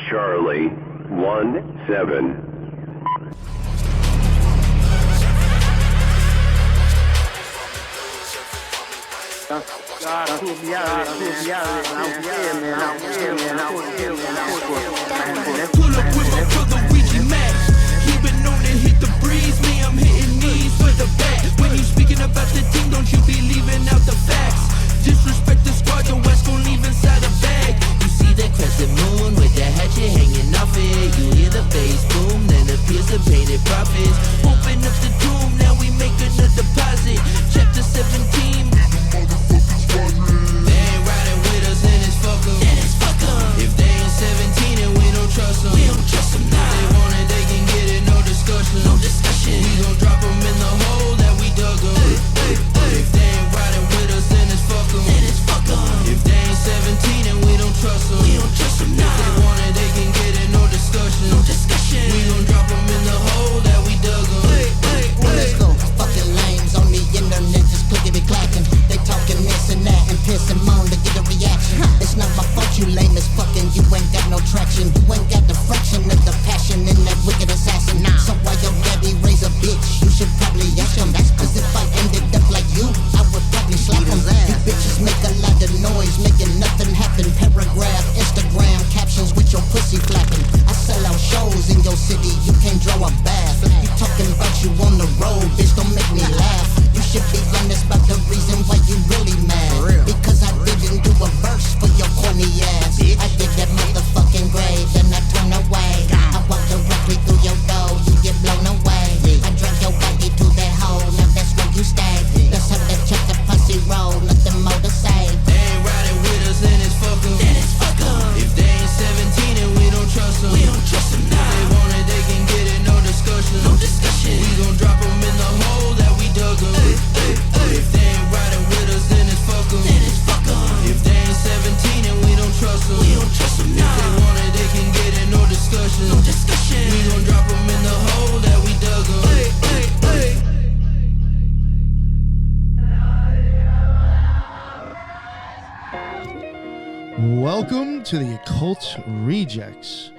Charlie 17. Pull up with my brother Ouija Max. He been known to hit the breeze. Me, I'm hitting knees with the bat. When you speaking about the team, don't you be leaving out the facts. Disrespect the squad, your ass gon' leave inside a bag. You see that crescent moon with the hatchet hanging off it. You hear the bass boom, then appears the painted prophets. Open up the tomb, now we making a deposit. Chapter 17. They ain't riding with us and it's fuck 'em. If they ain't 17 and we don't trust them, we don't trust them now. If they want it, they can get it, no discussion. No discussion. We gon' drop them in the hole that we dug them. If they ain't riding with us, then it's fuck 'em. If they ain't 17 and we don't trust them, we don't trust them now. If they want it, they can get it, no discussion. No discussion. We gon' drop them in the hole that we dug them. Let's go. Fucking lames on the internet, just clickety clacking. They talking this and that and piss and moan to get a reaction. It's not my fault you lame as fucking. You ain't got no traction. You ain't got the fraction of the passion in that wicked assassin. So why your daddy raise a bitch? You should probably ask him. Cause if I ended up like you, I would probably slap him. You bitches make a lot of noise, making nothing happen. Paragraph, Instagram captions with your pussy flapping. I sell out shows in your city, you can't draw a bath. You talking about you on the road, bitch, don't make me laugh. You should be honest about the reason why you really mad. Because I didn't do a verse for your corny ass. I did that motherfucking grave, then I turn away. I walk directly through your door, you get blown away. I drag your body to that hole, now that's where you stay. That's how they check the pussy roll, nothing more to say. They ain't riding with us and it's fuck 'em. If they ain't 17 and we don't trust them, we don't trust them now. If they want it, they can get it, no discussion. No discussion. We gon' drop them in the hole that we dug them. If they ain't riding with us, then it's fuck 'em. If they ain't 17 and we don't trust them, we don't trust them now. If they want it, they can get it, no discussion. No discussion. We gon' drop them in the hole that we dug them. Welcome to the Occult Rejects.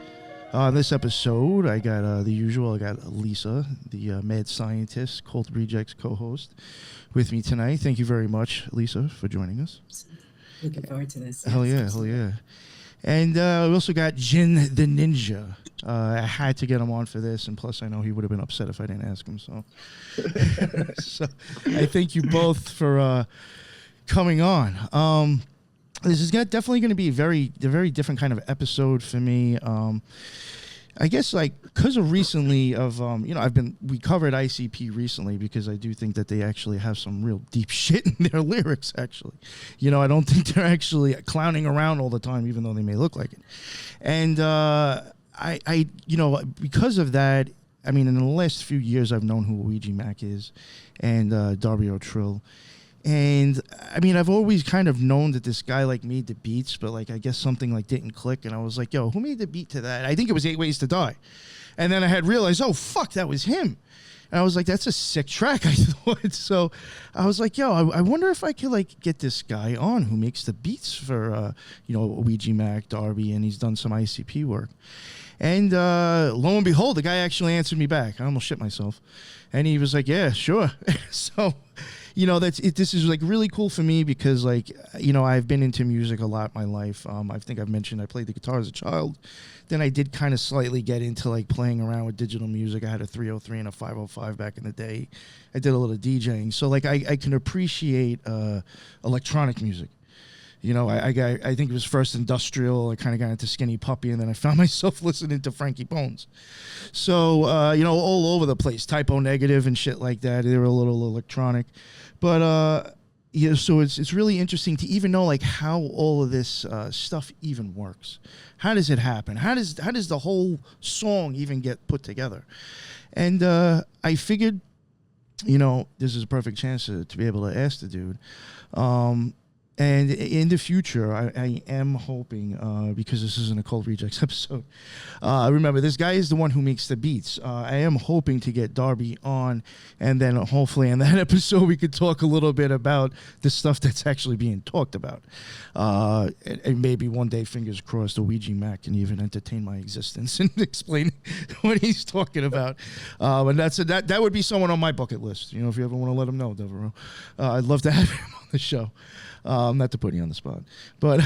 On this episode, I got the usual. I got Liza, the mad scientist, Occult Rejects co-host, with me tonight. Thank you very much, Liza, for joining us. Looking forward to this. Hell yeah, hell yeah. And we also got Jin the Ninja. I had to get him on for this, and plus I know he would have been upset if I didn't ask him. So, so I thank you both for coming on. This is definitely going to be a very different kind of episode for me. I guess because of recently we covered ICP recently because I do think that they actually have some real deep shit in their lyrics. Actually, I don't think they're actually clowning around all the time, even though they may look like it. And I because of that, I mean, in the last few years, I've known who Ouija Mac is, and Devereaux Trill. And I mean, I've always kind of known that this guy made the beats, but I guess something didn't click, and I was like, yo, who made the beat to that? I think it was 8 Ways to Die. And then I had realized, oh fuck, that was him. And I was like, that's a sick track, I thought. So I was like, yo, I wonder if I could get this guy on who makes the beats for Ouija Mac, Darby, and he's done some ICP work. And lo and behold, the guy actually answered me back. I almost shit myself. And he was like, yeah, sure. So that's it. This is really cool for me because I've been into music a lot my life. I think I've mentioned I played the guitar as a child. Then I did kind of slightly get into playing around with digital music. I had a 303 and a 505 back in the day. I did a little DJing. So I can appreciate electronic music. I think it was first industrial. I kind of got into Skinny Puppy, and then I found myself listening to Frankie Bones. So, all over the place, Typo Negative and shit like that. They were a little electronic. But, so it's really interesting to even know, how all of this stuff even works. How does it happen? How does the whole song even get put together? And I figured, this is a perfect chance to be able to ask the dude. And in the future, I am hoping, because this is an Occult Rejects episode, remember, this guy is the one who makes the beats. I am hoping to get Darby on, and then hopefully in that episode we could talk a little bit about the stuff that's actually being talked about. And maybe one day, fingers crossed, the Ouija Mac can even entertain my existence and explain what he's talking about. And that would be someone on my bucket list. You know, if you ever want to let him know, Devereaux. I'd love to have him on the show. Not to put you on the spot, but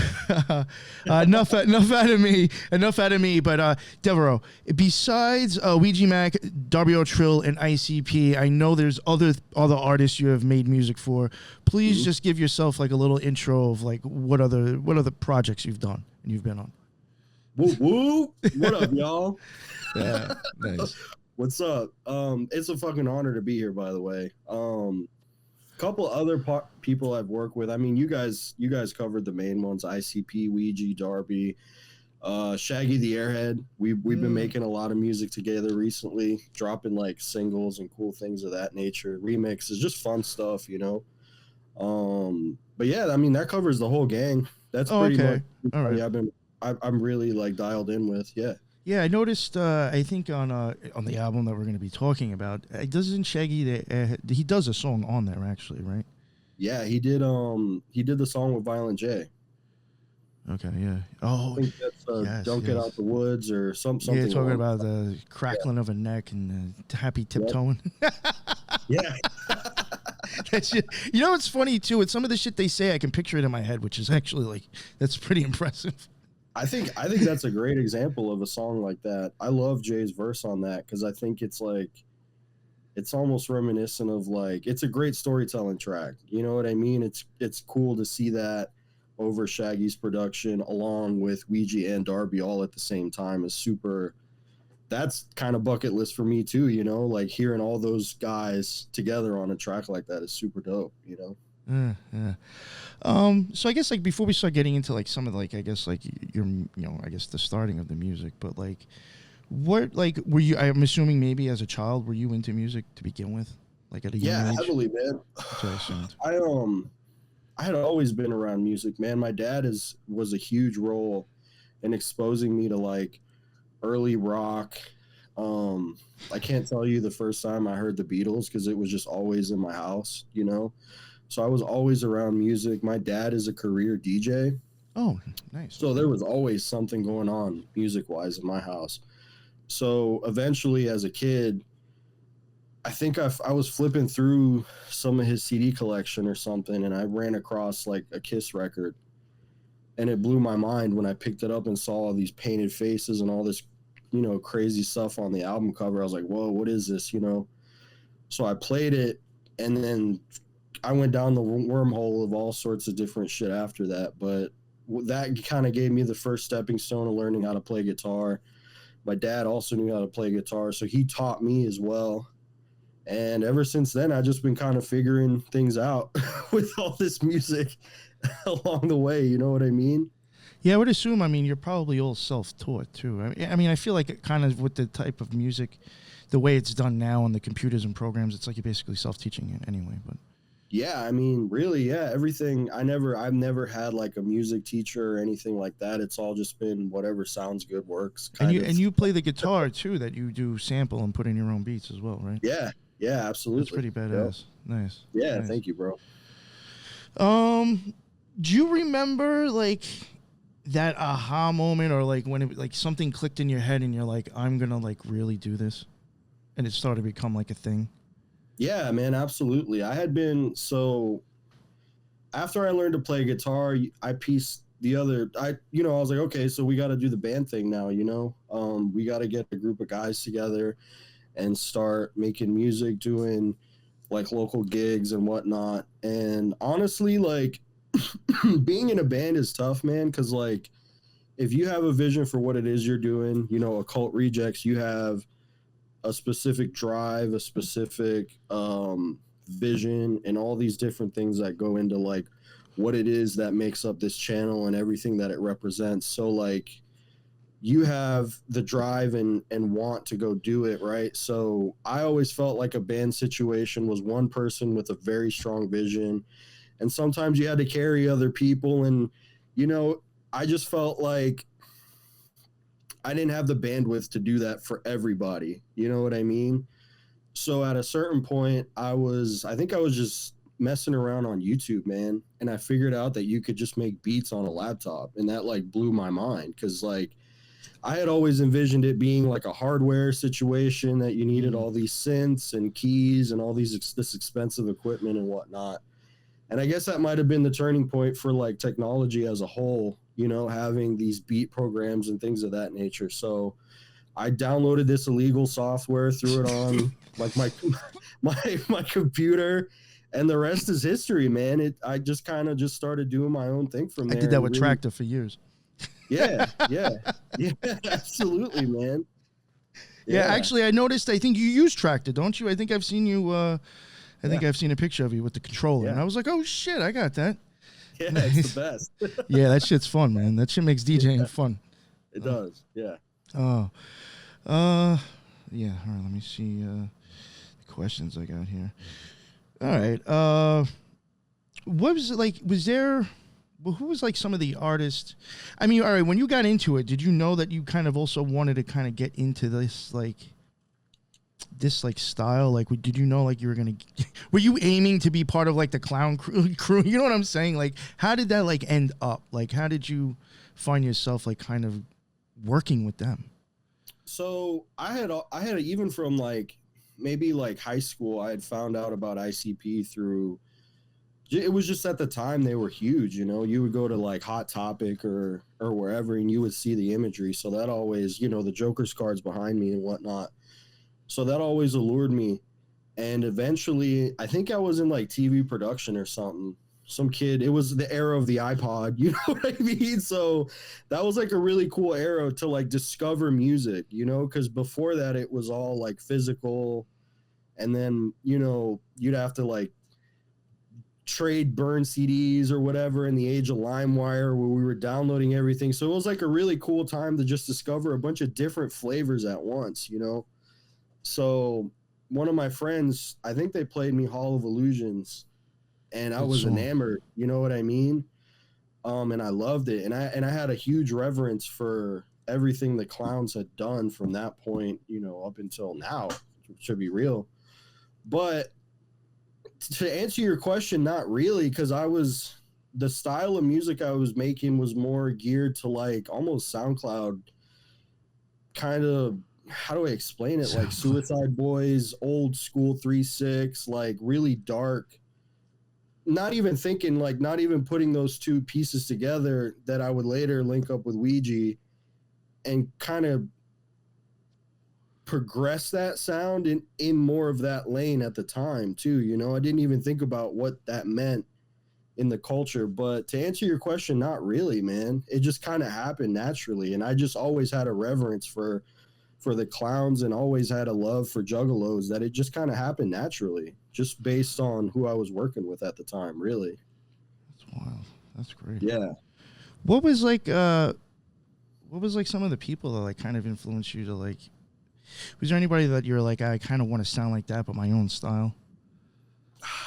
enough out of me. But Devereaux, besides Ouija Mac, Darby Trill, and ICP, I know there's other artists you have made music for. Please just give yourself like a little intro of like what other projects you've done and you've been on. Woo woo! What up, y'all? Yeah, nice. What's up? It's a fucking honor to be here, by the way. Couple other people I've worked with. I mean, you guys covered the main ones: ICP, Ouija, Darby, Shaggy the Airhead. We've been making a lot of music together recently, dropping like singles and cool things of that nature. Remixes, just fun stuff, you know. But yeah, I mean that covers the whole gang. That's pretty much. All right. I'm really like dialed in with. Yeah. Yeah, I noticed. I think on the album that we're going to be talking about, doesn't Shaggy he does a song on there actually, right? Yeah, he did. He did the song with Violent J. Okay, yeah. Oh, I think that's yes, "Don't Get Out the Woods" or something. Yeah, talking about the crackling of a neck and happy tiptoeing. Yeah. That's just, you know, it's funny too. With some of the shit they say, I can picture it in my head, which is actually like that's pretty impressive. I think that's a great example of a song like that. I love Jay's verse on that because I think it's like it's almost reminiscent of like it's a great storytelling track. You know what I mean? It's cool to see that over Shaggy's production along with Ouija and Darby all at the same time is super. That's kind of bucket list for me too. You know, like hearing all those guys together on a track like that is super dope. You know. Yeah. So I guess like before we start getting into like some of like I guess like I guess the starting of the music, but like what like were you? I'm assuming maybe as a child were you into music to begin with, like at a young age? Yeah, heavily, man. I had always been around music, man. My dad was a huge role in exposing me to like early rock. I can't tell you the first time I heard the Beatles because it was just always in my house, you know. So I was always around music. My dad is a career DJ. Oh, nice. So there was always something going on music-wise in my house. So eventually as a kid, I think I was flipping through some of his CD collection or something, and I ran across like a Kiss record. And it blew my mind when I picked it up and saw all these painted faces and all this, you know, crazy stuff on the album cover. I was like, whoa, what is this, you know? So I played it, and then I went down the wormhole of all sorts of different shit after that, but that kind of gave me the first stepping stone of learning how to play guitar. My dad also knew how to play guitar, so he taught me as well. And ever since then, I've just been kind of figuring things out with all this music along the way. You know what I mean? Yeah, I would assume. I mean, you're probably all self-taught too. I mean, I feel like it kind of with the type of music, the way it's done now on the computers and programs, it's like you're basically self-teaching it anyway. But yeah, I mean, really, yeah, everything. I've never had like a music teacher or anything like that. It's all just been whatever sounds good works. And you play the guitar too, that you do sample and put in your own beats as well, right? Yeah, absolutely. That's pretty badass. Yep. Nice. Yeah, nice. Thank you, bro. Do you remember like that aha moment, or like when it like something clicked in your head and you're like, I'm gonna like really do this, and it started to become like a thing? Yeah, man, absolutely. I had been, so after I learned to play guitar, I pieced I was like, okay, so we got to do the band thing now, you know? We got to get a group of guys together and start making music, doing like local gigs and whatnot. And honestly, like being in a band is tough, man, because like if you have a vision for what it is you're doing, you know, Occult Rejects, you have a specific drive, a specific vision, and all these different things that go into like what it is that makes up this channel and everything that it represents. So like you have the drive and want to go do it, right? So I always felt like a band situation was one person with a very strong vision and sometimes you had to carry other people. And, you know, I just felt like I didn't have the bandwidth to do that for everybody. You know what I mean? So at a certain point, I think I was just messing around on YouTube, man. And I figured out that you could just make beats on a laptop. And that like blew my mind. Cause like I had always envisioned it being like a hardware situation that you needed all these synths and keys and all this expensive equipment and whatnot. And I guess that might have been the turning point for like technology as a whole, you know, having these beat programs and things of that nature. So I downloaded this illegal software, threw it on like my computer, and the rest is history, man. I just kind of just started doing my own thing from there. I did that with Tractor for years. Yeah, absolutely, man. Yeah, actually, I noticed. I think you use Tractor, don't you? I think I've seen you. I think I've seen a picture of you with the controller, and I was like, "Oh shit, I got that." Yeah, it's the best. Yeah, that shit's fun, man. That shit makes DJing fun. It does. Yeah. Oh, yeah. All right, let me see the questions I got here. All right. What was it like? Was there? Well, who was like some of the artists? I mean, all right. When you got into it, did you know that you kind of also wanted to kind of get into this style? Like, did you know like you were gonna? Were you aiming to be part of like the clown crew? You know what I'm saying? Like, how did that like end up? Like, how did you find yourself like kind of working with them? So I had even from like maybe like high school, I had found out about ICP through. It was just at the time they were huge, you know. You would go to like Hot Topic or wherever, and you would see the imagery. So that always, you know, the Joker's cards behind me and whatnot. So that always allured me. And eventually, I think I was in like TV production or something. Some kid, it was the era of the iPod, you know what I mean? So that was like a really cool era to like discover music, you know, because before that it was all like physical. And then, you know, you'd have to like trade burn CDs or whatever in the age of LimeWire where we were downloading everything. So it was like a really cool time to just discover a bunch of different flavors at once, you know? So one of my friends, I think they played me Hall of Illusions, and I was enamored, you know what I mean? And I loved it. And I had a huge reverence for everything the Clowns had done from that point, you know, up until now, to be real. But to answer your question, not really, because the style of music I was making was more geared to like almost SoundCloud kind of, how do I explain it? Like Suicide Boys, old school 3-6, like really dark. Not even putting those two pieces together that I would later link up with Ouija and kind of progress that sound in more of that lane at the time too. You know, I didn't even think about what that meant in the culture. But to answer your question, not really, man. It just kind of happened naturally. And I just always had a reverence for the Clowns and always had a love for Juggalos, that it just kind of happened naturally, just based on who I was working with at the time, really. That's wild. That's great. Yeah. What was like some of the people that like kind of influenced you to like, was there anybody that you're like, I kind of want to sound like that, but my own style?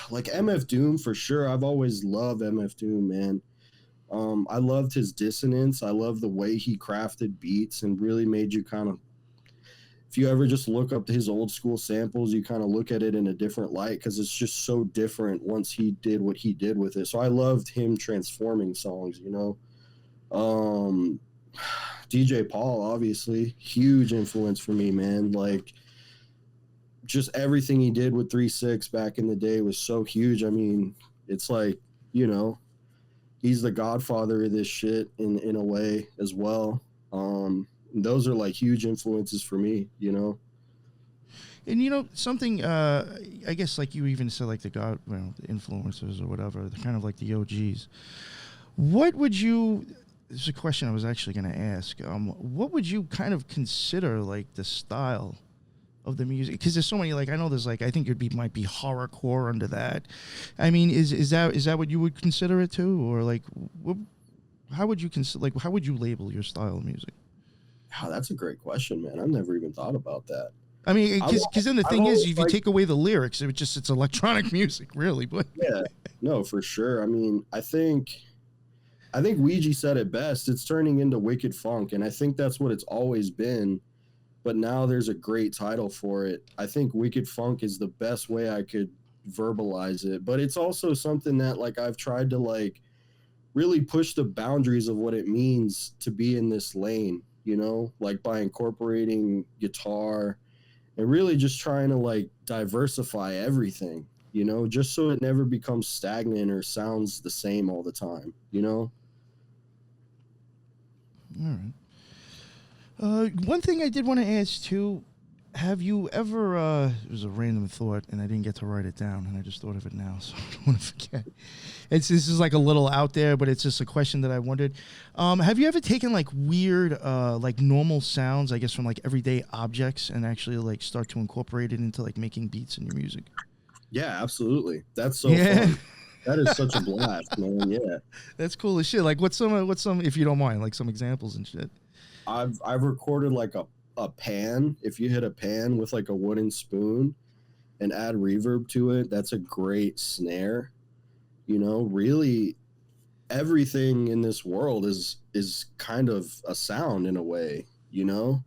Like MF Doom, for sure. I've always loved MF Doom, man. I loved his dissonance. I love the way he crafted beats and really made you kind of, if you ever just look up his old school samples, you kind of look at it in a different light because it's just so different once he did what he did with it. So I loved him transforming songs, you know. DJ Paul, obviously, huge influence for me, man. Like, just everything he did with 3-6 back in the day was so huge. I mean, it's like, you know, he's the godfather of this shit in a way as well. Those are like huge influences for me, you know. And you know something, I guess like you even said, like the influencers or whatever, the kind of like the OGs. What would you? This is a question I was actually going to ask. What would you kind of consider like the style of the music? Because there's so many. Like I know there's like I think might be horrorcore under that. I mean, is that what you would consider it too, or like how would you consider? Like how would you label your style of music? Oh, that's a great question, man. I've never even thought about that. I mean, because then the thing is, if you take away the lyrics, it's electronic music, really. But yeah, No, for sure. I mean, I think Ouija said it best. It's turning into wicked funk, and I think that's what it's always been. But now there's a great title for it. I think wicked funk is the best way I could verbalize it. But it's also something that like I've tried to like really push the boundaries of what it means to be in this lane, you know, like by incorporating guitar and really just trying to like diversify everything, you know, just so it never becomes stagnant or sounds the same all the time, you know? All right. One thing I did want to ask too, have you ever, it was a random thought and I didn't get to write it down and I just thought of it now, so I don't want to forget. This is like a little out there, but it's just a question that I wondered. Have you ever taken like weird, like normal sounds, I guess from like everyday objects and actually like start to incorporate it into like making beats in your music? Yeah, absolutely. That's so fun. That is such a blast, man. Yeah. That's cool as shit. Like what's some, if you don't mind, like some examples and shit? I've recorded like a pan. If you hit a pan with like a wooden spoon and add reverb to it, that's a great snare. You know, really everything in this world is kind of a sound in a way, you know?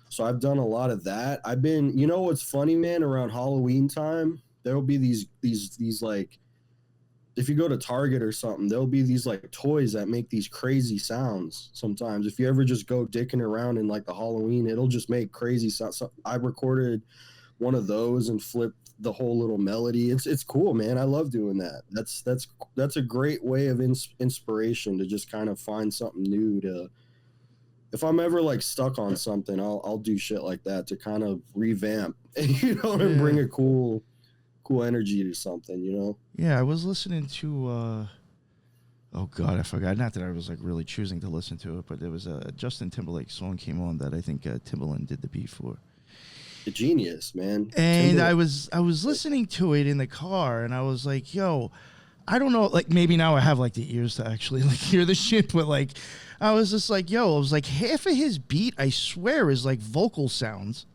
So I've done a lot of that. I've been, you know what's funny, man, around Halloween time, there'll be these like, if you go to Target or something, there'll be these like toys that make these crazy sounds sometimes. If you ever just go dicking around in like the Halloween, it'll just make crazy sounds. So I recorded one of those and flipped the whole little melody. It's cool, man. I love doing that. That's a great way of inspiration to just kind of find something new to, if I'm ever like stuck on something, I'll do shit like that to kind of revamp, you know, and bring a cool energy to something, you know? Yeah, I was listening to, oh God, I forgot. Not that I was like really choosing to listen to it, but there was a Justin Timberlake song came on that I think Timbaland did the beat for. A genius, man. And I was listening to it in the car, and I was like, yo, I don't know, like maybe now I have like the ears to actually like hear the shit, but like I was just like, yo, I was like half of his beat, I swear, is like vocal sounds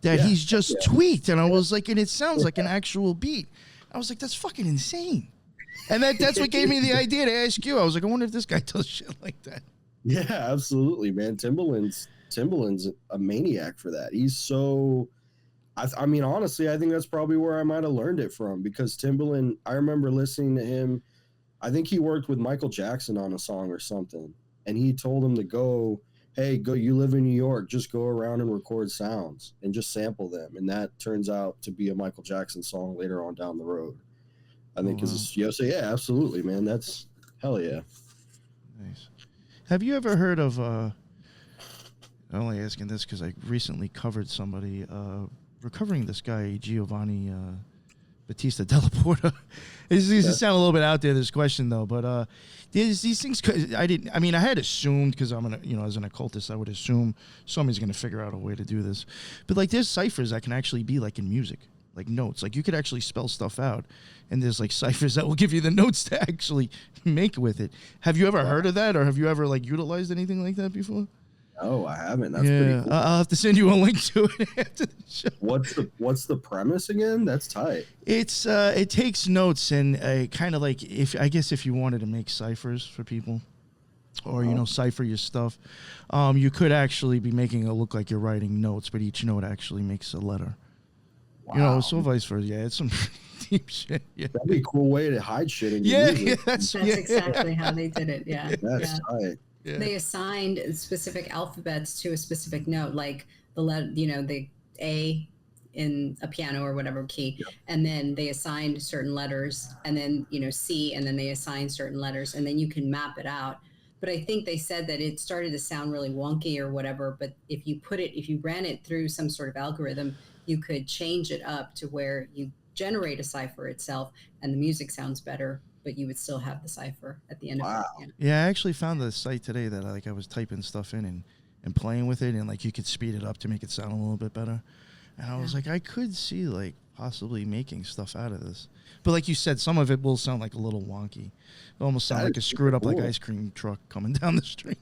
that he's just tweaked, and I was like, and it sounds like an actual beat. I was like, that's fucking insane. And that's what gave me the idea to ask you. I was like, I wonder if this guy does shit like that. Yeah, absolutely, man. Timbaland's a maniac for that. He's so, I mean, honestly, I think that's probably where I might have learned it from, because Timbaland, I remember listening to him. I think he worked with Michael Jackson on a song or something, and he told him to go, hey, you live in New York, just go around and record sounds and just sample them. And that turns out to be a Michael Jackson song later on down the road. I think so yeah, absolutely, man. That's hell yeah. Nice. Have you ever heard of, I'm only asking this because I recently covered somebody, recovering this guy, Giovanni Battista Della Porta. This to sound a little bit out there, this question, though, but there's these things, I had assumed, because I'm going to, as an occultist, I would assume somebody's going to figure out a way to do this. But, like, there's ciphers that can actually be, like, in music, like notes. Like, you could actually spell stuff out, and there's, like, ciphers that will give you the notes to actually make with it. Have you ever heard of that, or have you ever, like, utilized anything like that before? No, I haven't. That's pretty cool. I'll have to send you a link to it after the show. What's the premise again? That's tight. It's it takes notes and kind of like if you wanted to make ciphers for people, or cipher your stuff, you could actually be making it look like you're writing notes, but each note actually makes a letter. Wow. So vice versa. Yeah, it's some deep shit. Yeah. That'd be a cool way to hide shit in your music. Yeah, that's exactly how they did it. Yeah, that's tight. Yeah. They assigned specific alphabets to a specific note, like the letter, the A in a piano or whatever key, and then they assigned certain letters, and then C, and then they assigned certain letters, and then you can map it out. But I think they said that it started to sound really wonky or whatever. But if you ran it through some sort of algorithm, you could change it up to where you generate a cipher itself, and the music sounds better, but you would still have the cipher at the end of it. Yeah, I actually found the site today that I was typing stuff in and playing with it, and like you could speed it up to make it sound a little bit better. And I was like, I could see like possibly making stuff out of this. But like you said, some of it will sound like a little wonky. It almost sound like a screwed up like ice cream truck coming down the street.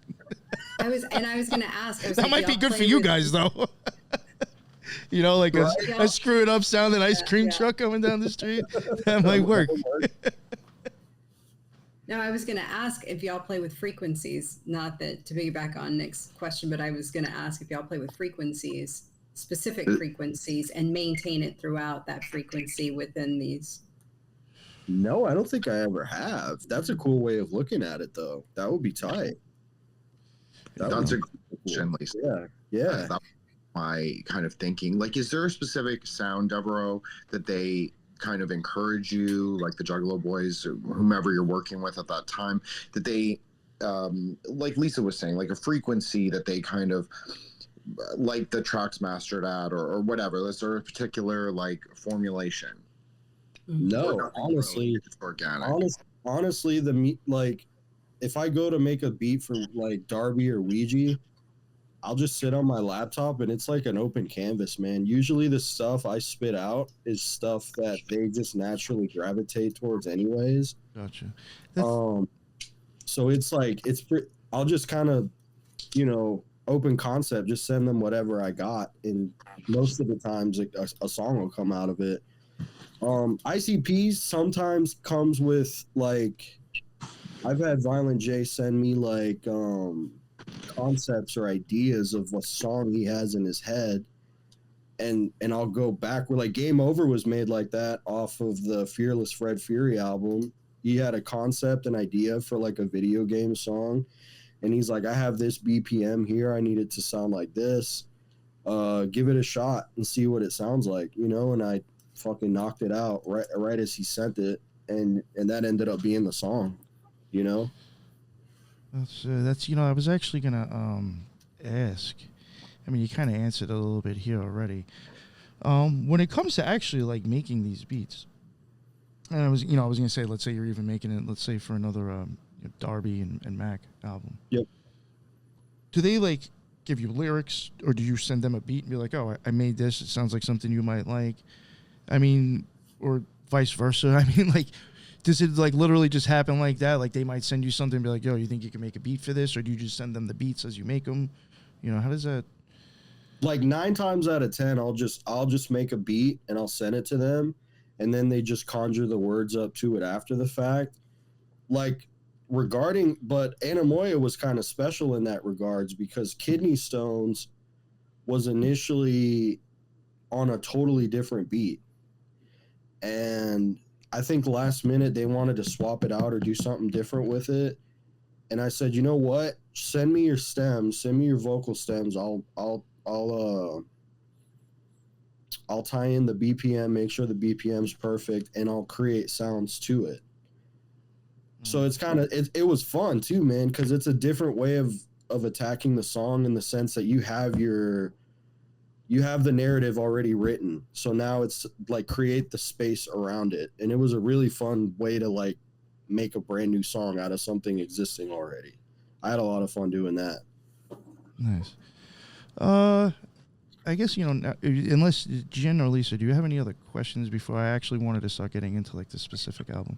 I was going to ask. That might be good for you guys though. Like a screwed up sounding ice cream truck coming down the street. That might work. No, I was going to ask if y'all play with frequencies. Not that to piggyback on Nick's question, but I was going to ask if y'all play with frequencies, specific frequencies, and maintain it throughout that frequency within these. No, I don't think I ever have. That's a cool way of looking at it, though. That would be tight. That's a good question, Lisa. Yeah. That's my kind of thinking. Like, is there a specific sound, Devereaux, that they kind of encourage you, like the Juggalo boys, or whomever you're working with at that time, that they, like Lisa was saying, like a frequency that they kind of like the tracks mastered at, or whatever? Is there a particular like formulation? No, honestly, it's organic. Honestly, like, if I go to make a beat for like Darby or Ouija, I'll just sit on my laptop and it's like an open canvas, man. Usually the stuff I spit out is stuff that they just naturally gravitate towards anyways. Gotcha. So it's like, I'll just kind of, open concept, just send them whatever I got. And most of the times a song will come out of it. ICPs sometimes comes with like, I've had Violent J send me like, concepts or ideas of what song he has in his head, and I'll go back. Where like Game Over was made like that off of the Fearless Fred Fury album. He had a concept, an idea for like a video game song, and he's like, I have this BPM here, I need it to sound like this, give it a shot and see what it sounds like, and I fucking knocked it out right as he sent it, and that ended up being the song. That's I was actually gonna ask. I mean, you kind of answered a little bit here already. When it comes to actually like making these beats, and I was gonna say, let's say you're even making it, let's say for another Darby and Mac album. Yep. Do they like give you lyrics, or do you send them a beat and be like, oh, I made this, it sounds like something you might like? I mean, or vice versa. I mean, like, does it like literally just happen like that? Like they might send you something and be like, yo, you think you can make a beat for this? Or do you just send them the beats as you make them? How does that? Like 9 times out of 10, I'll just make a beat and I'll send it to them, and then they just conjure the words up to it after the fact. Like but Anemoia was kind of special in that regards, because Kidney Stones was initially on a totally different beat. And I think last minute they wanted to swap it out or do something different with it. And I said, you know what? Send me your stems, send me your vocal stems. I'll tie in the BPM, make sure the BPM's perfect, and I'll create sounds to it. So it's kind of, it was fun too, man, because it's a different way of attacking the song, in the sense that you have the narrative already written. So now it's like create the space around it. And it was a really fun way to like make a brand new song out of something existing already. I had a lot of fun doing that. Nice. I guess, unless Jen or Lisa, do you have any other questions before I actually wanted to start getting into like the specific album?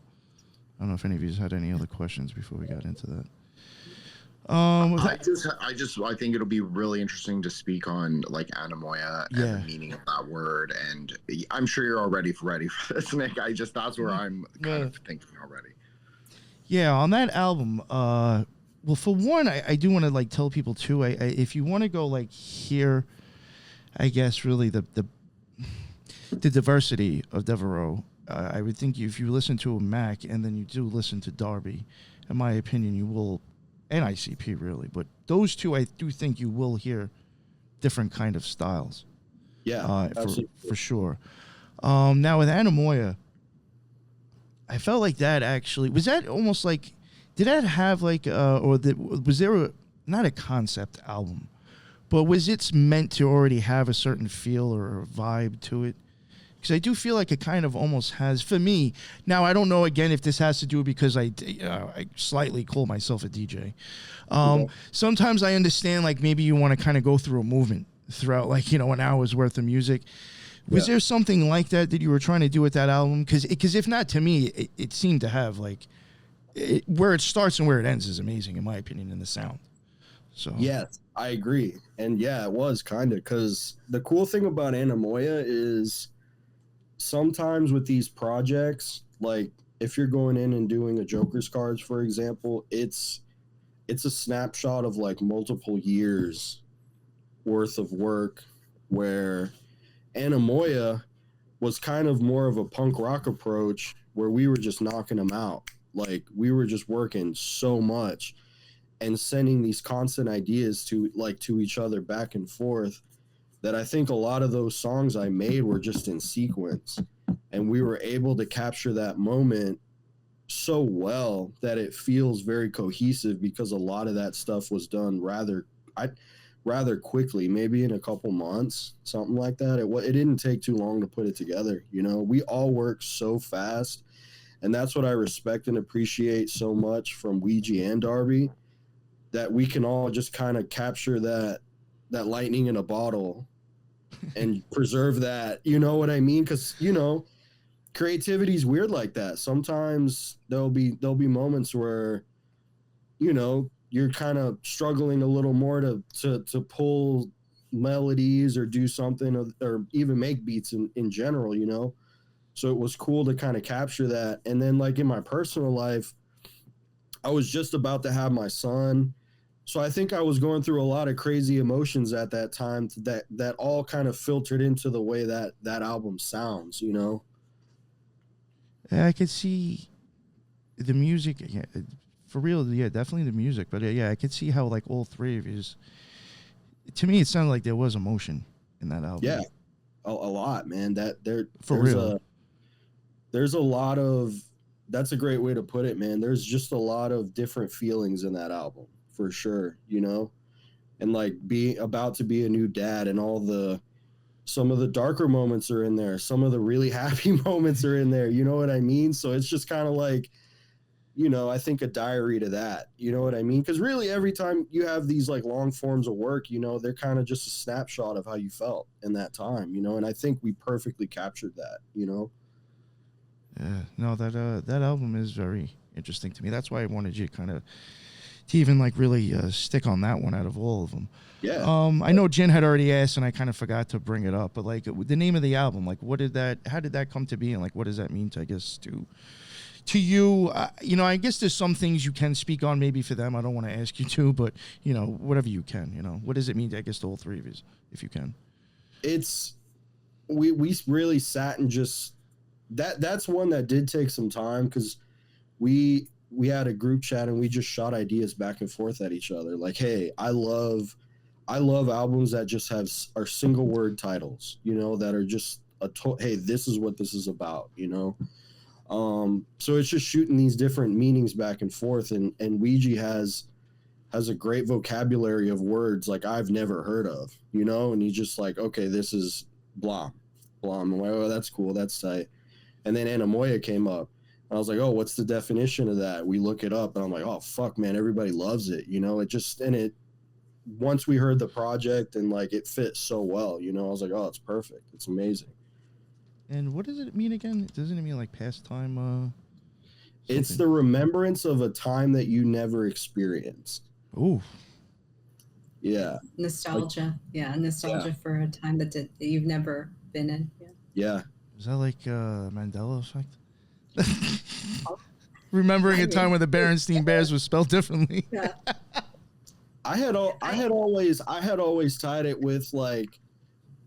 I don't know if any of you had any other questions before we got into that. I think it'll be really interesting to speak on like Anemoia and the meaning of that word, and I'm sure you're already ready for this, Nick. That's where I'm kind of thinking already. Yeah, on that album, well, for one, I do want to like tell people too. If you want to go like hear, I guess really the diversity of Devereaux, I would think if you listen to a Mac and then you do listen to Darby, in my opinion, you will. And ICP really, but those two, I do think you will hear different kind of styles. Yeah, for sure. Now with Anemoia, I felt like that actually was that almost like, did that have like was there not a concept album, but was it meant to already have a certain feel or a vibe to it? Because I do feel like it kind of almost has, for me. Now, I don't know, again, if this has to do because I slightly call myself a DJ. Sometimes I understand, like, maybe you want to kind of go through a movement throughout, like, an hour's worth of music. Was there something like that you were trying to do with that album? Because if not, to me, it seemed to have, like, where it starts and where it ends is amazing, in my opinion, in the sound. So yes, I agree. And, yeah, it was kind of, because the cool thing about Anemoia is sometimes with these projects, like if you're going in and doing a Joker's cards, for example, it's a snapshot of like multiple years worth of work, where Anemoia was kind of more of a punk rock approach where we were just knocking them out. Like we were just working so much and sending these constant ideas to each other back and forth, that I think a lot of those songs I made were just in sequence, and we were able to capture that moment so well that it feels very cohesive, because a lot of that stuff was done rather quickly, maybe in a couple months, something like that. It didn't take too long to put it together. You know, we all work so fast, and that's what I respect and appreciate so much from Ouija and Darby, that we can all just kind of capture that lightning in a bottle and preserve that, you know what I mean? Because, you know, creativity is weird like that. Sometimes there'll be moments where, you know, you're kind of struggling a little more to pull melodies or do something, or even make beats in general, you know? So it was cool to kind of capture that. And then like in my personal life, I was just about to have my son. So I think I was going through a lot of crazy emotions at that time that all kind of filtered into the way that album sounds, you know? I could see the music, yeah, for real, yeah, definitely the music. But yeah, I could see how like all three of you, to me, it sounded like there was emotion in that album. Yeah, a lot, man. There's a lot of, that's a great way to put it, man. There's just a lot of different feelings in that album, for sure, you know? And like being about to be a new dad, and some of the darker moments are in there. Some of the really happy moments are in there. You know what I mean? So it's just kind of like, you know, I think a diary to that, you know what I mean? Because really every time you have these like long forms of work, you know, they're kind of just a snapshot of how you felt in that time, you know? And I think we perfectly captured that, you know? Yeah, no, that album is very interesting to me. That's why I wanted you to even like really stick on that one out of all of them. Yeah. I know Jen had already asked, and I kind of forgot to bring it up, but like the name of the album, like how did that come to be, and like what does that mean to, I guess, to you? You know, I guess there's some things you can speak on maybe for them. I don't want to ask you to, but you know, whatever you can. You know, what does it mean to, I guess, to all three of you, if you can? It's we really sat and just that's one that did take some time, because we had a group chat and we just shot ideas back and forth at each other. Like, hey, I love albums that just are single word titles, you know, that are just hey, this is what this is about, you know? So it's just shooting these different meanings back and forth. And Ouija has a great vocabulary of words like I've never heard of, you know? And he's just like, okay, this is blah, blah. I'm like, oh, that's cool. That's tight. And then Anemoia came up. I was like, oh, what's the definition of that? We look it up, and I'm like, oh, fuck, man, everybody loves it. You know, once we heard the project and like it fit so well, you know, I was like, oh, it's perfect. It's amazing. And what does it mean again? Doesn't it mean like pastime? It's the remembrance of a time that you never experienced. Ooh. Yeah. Nostalgia. Nostalgia for a time that you've never been in. Yeah. Yeah. Is that like Mandela effect? Remembering a time when the Berenstain Bears was spelled differently. Yeah. I had always tied it with like,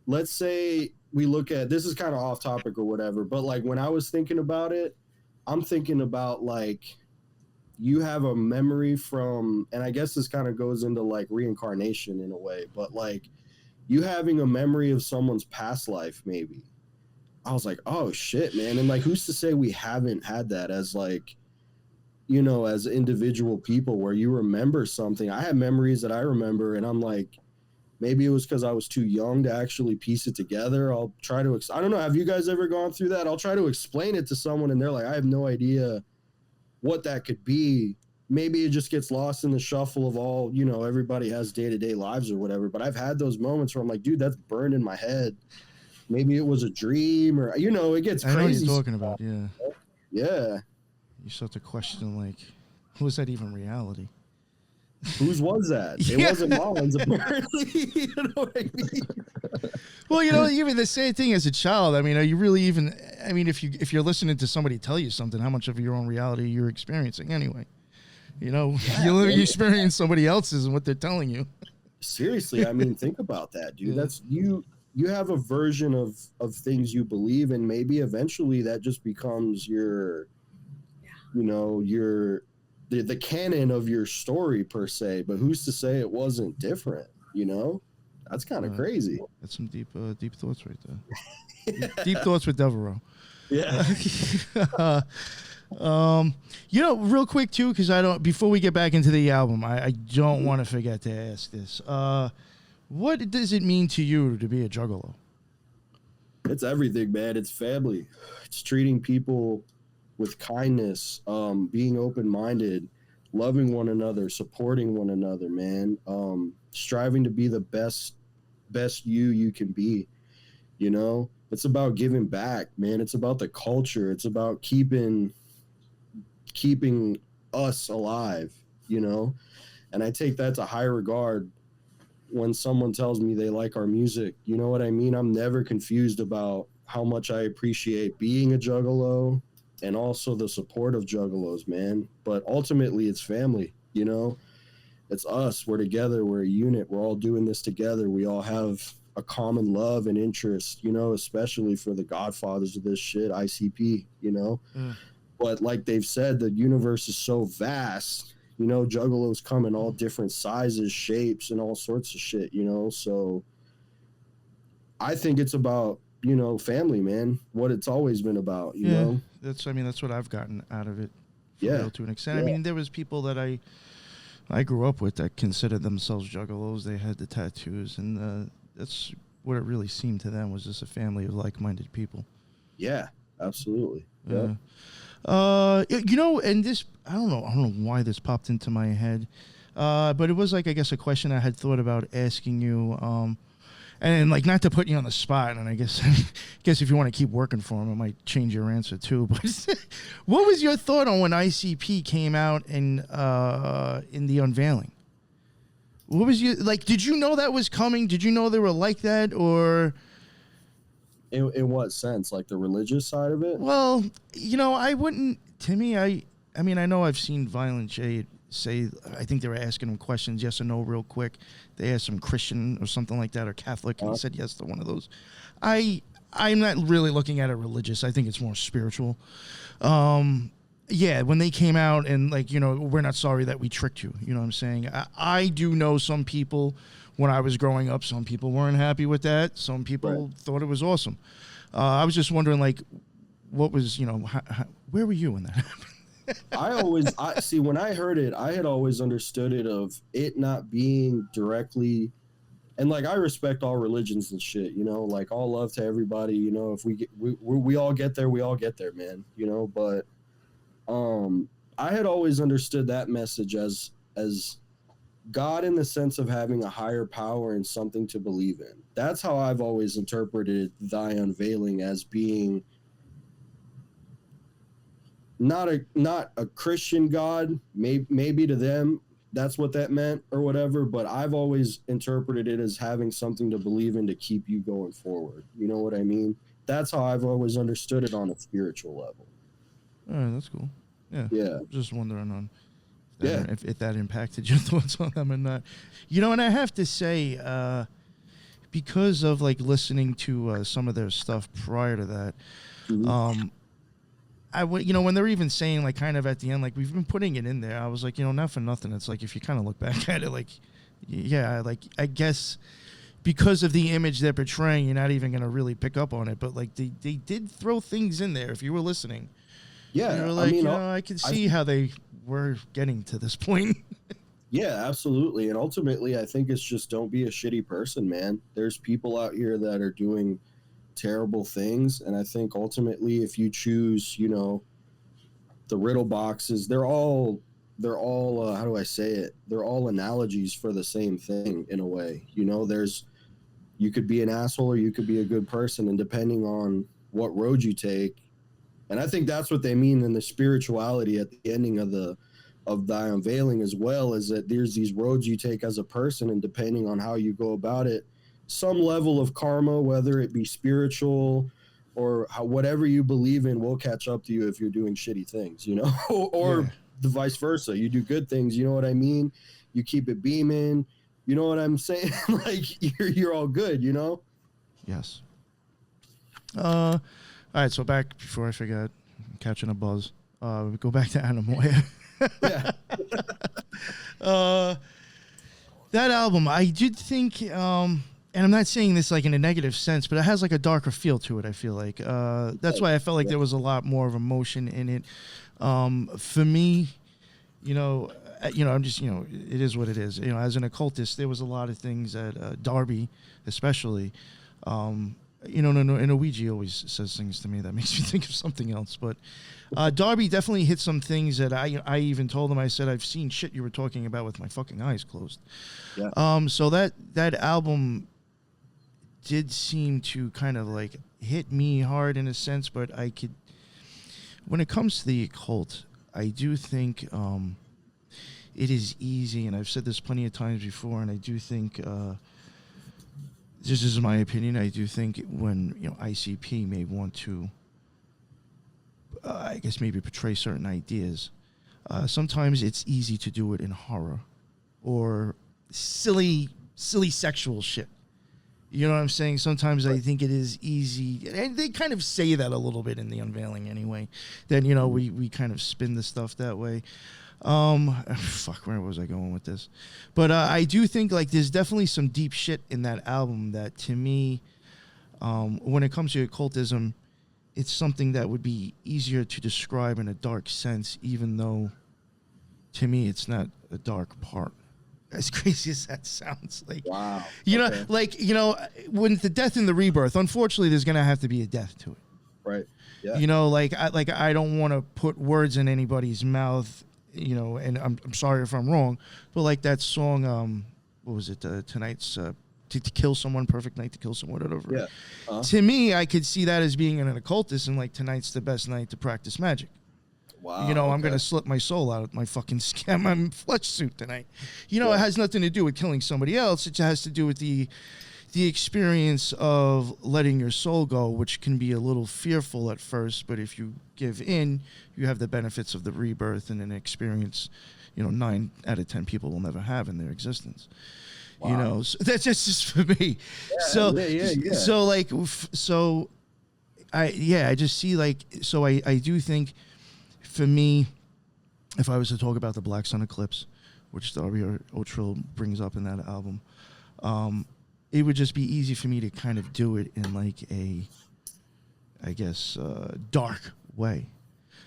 let's say we look at, this is kind of off topic or whatever, but like when I was thinking about it, I'm thinking about like you have a memory from, and I guess this kind of goes into like reincarnation in a way, but like you having a memory of someone's past life, maybe. I was like, oh shit, man. And like, who's to say we haven't had that as like, you know, as individual people where you remember something. I have memories that I remember and I'm like, maybe it was because I was too young to actually piece it together. I'll try to, I don't know. Have you guys ever gone through that? I'll try to explain it to someone and they're like, I have no idea what that could be. Maybe it just gets lost in the shuffle of all, you know, everybody has day-to-day lives or whatever. But I've had those moments where I'm like, dude, that's burned in my head. Maybe it was a dream or, you know, it gets crazy. I know what you're talking about, yeah. Yeah. You start to question, like, was that even reality? Whose was that? It wasn't Mullins, apparently. You know what I mean? Well, you know, even the same thing as a child. I mean, are you really even, I mean, if you're listening to somebody tell you something, how much of your own reality you're experiencing anyway? You know, you experience somebody else's and what they're telling you. Seriously, I mean, think about that, dude. Yeah. That's you have a version of things you believe, and maybe eventually that just becomes your, you know, the canon of your story per se. But who's to say it wasn't different? You know, that's kind of crazy. That's some deep thoughts right there. Deep thoughts with Devereaux. Yeah. You know, real quick too, because before we get back into the album, I don't want to forget to ask this. What does it mean to you to be a Juggalo? It's everything, man. It's family. It's treating people with kindness, being open-minded, loving one another, supporting one another, man. Striving to be the best you can be. You know, it's about giving back, man. It's about the culture. It's about keeping us alive, you know. And I take that to high regard when someone tells me they like our music. You know what I mean? I'm never confused about how much I appreciate being a Juggalo and also the support of Juggalos, man. But ultimately, it's family, you know? It's us. We're together. We're a unit. We're all doing this together. We all have a common love and interest, you know, especially for the godfathers of this shit, ICP, you know? But like they've said, the universe is so vast, you know, Juggalos come in all different sizes, shapes, and all sorts of shit, you know? So I think it's about, you know, family, man, what it's always been about, you know? That's what I've gotten out of it. To an extent. Yeah. I mean, there was people that I grew up with that considered themselves Juggalos. They had the tattoos, and that's what it really seemed to them, was just a family of like-minded people. Yeah, absolutely. Yeah. You know, and this, I don't know why this popped into my head, but it was like, I guess, a question I had thought about asking you, and like, not to put you on the spot, and I guess if you want to keep working for him, it might change your answer too. But what was your thought on when ICP came out in the unveiling? What was you like? Did you know that was coming? Did you know they were like that, or? In what sense? Like the religious side of it? Well, you know, I wouldn't. To me, I mean, I know I've seen Violent J say, I think they were asking him questions, yes or no, real quick. They asked him Christian or something like that, or Catholic, and he said yes to one of those. I'm not really looking at it religious. I think it's more spiritual. Yeah, when they came out and, like, you know, we're not sorry that we tricked you. You know what I'm saying? I do know some people, when I was growing up, some people weren't happy with that. Some people thought it was awesome. I was just wondering, like, what was, you know, where were you when that happened? I see, when I heard it, I had always understood it of it not being directly, and like, I respect all religions and shit, you know, like, all love to everybody, you know, if we all get there, we all get there, man, you know. But I had always understood that message as God, in the sense of having a higher power and something to believe in. That's how I've always interpreted thy unveiling, as being not a Christian God. Maybe to them that's what that meant or whatever, but I've always interpreted it as having something to believe in to keep you going forward. You know what I mean? That's how I've always understood it on a spiritual level. All right, that's cool. Yeah. Just wondering on if that impacted your thoughts on them or not. You know, and I have to say, because of, like, listening to some of their stuff prior to that, you know, when they're even saying, like, kind of at the end, like, we've been putting it in there, I was like, you know, not for nothing. It's like, if you kind of look back at it, like, yeah, like, I guess because of the image they're portraying, you're not even going to really pick up on it. But, like, they did throw things in there if you were listening. Yeah, you were like, I mean, you know, I can see how they were getting to this point. Yeah, absolutely. And ultimately, I think it's just, don't be a shitty person, man. There's people out here that are doing terrible things, and I think ultimately, if you choose, you know, the riddle boxes, they're all how do I say it? They're all analogies for the same thing, in a way. You know, you could be an asshole or you could be a good person, and depending on what road you take. And I think that's what they mean in the spirituality at the ending of thy unveiling as well, is that there's these roads you take as a person, and depending on how you go about it, some level of karma, whether it be spiritual, or whatever you believe in will catch up to you if you're doing shitty things, you know, or the vice versa. You do good things, you know what I mean? You keep it beaming, you know what I'm saying? Like you're all good, you know? Yes. All right, so back before I forget, catching a buzz. We go back to Anemoia. Yeah. That album, I did think, and I'm not saying this like in a negative sense, but it has like a darker feel to it. I feel like that's why I felt like there was a lot more of emotion in it. For me, I'm just, it is what it is. As an occultist, there was a lot of things that Darby, especially. And Ouija always says things to me that makes me think of something else. But Darby definitely hit some things that I even told him. I said, I've seen shit you were talking about with my fucking eyes closed. Yeah. So that album did seem to kind of like hit me hard in a sense, but I could, when it comes to the occult, I do think it is easy, and I've said this plenty of times before, and I do think this is my opinion. I do think when ICP may want to, I guess maybe portray certain ideas. Sometimes it's easy to do it in horror or silly sexual shit. You know what I'm saying? Sometimes I think it is easy, and they kind of say that a little bit in the unveiling anyway. Then we kind of spin the stuff that way. Fuck, where was I going with this? But I do think like there's definitely some deep shit in that album that to me, when it comes to occultism, it's something that would be easier to describe in a dark sense, even though to me it's not a dark part. As crazy as that sounds, like wow, when the death and the rebirth, unfortunately, there's gonna have to be a death to it, right? Yeah. I don't want to put words in anybody's mouth. And I'm sorry if I'm wrong, but like that song, what was it? Tonight's to kill someone, perfect night to kill someone, whatever. Yeah. Uh-huh. To me, I could see that as being an occultist, and like tonight's the best night to practice magic. Wow. I'm gonna slip my soul out of my fucking skin, my flesh suit tonight. It has nothing to do with killing somebody else. It has to do with the experience of letting your soul go, which can be a little fearful at first, but if you give in, you have the benefits of the rebirth and an experience, 9 out of 10 people will never have in their existence. Wow. So that's just for me. Yeah. I just see I do think for me, if I was to talk about the Black Sun Eclipse, which Darby O'Trill brings up in that album, it would just be easy for me to kind of do it in like a, I guess, dark way.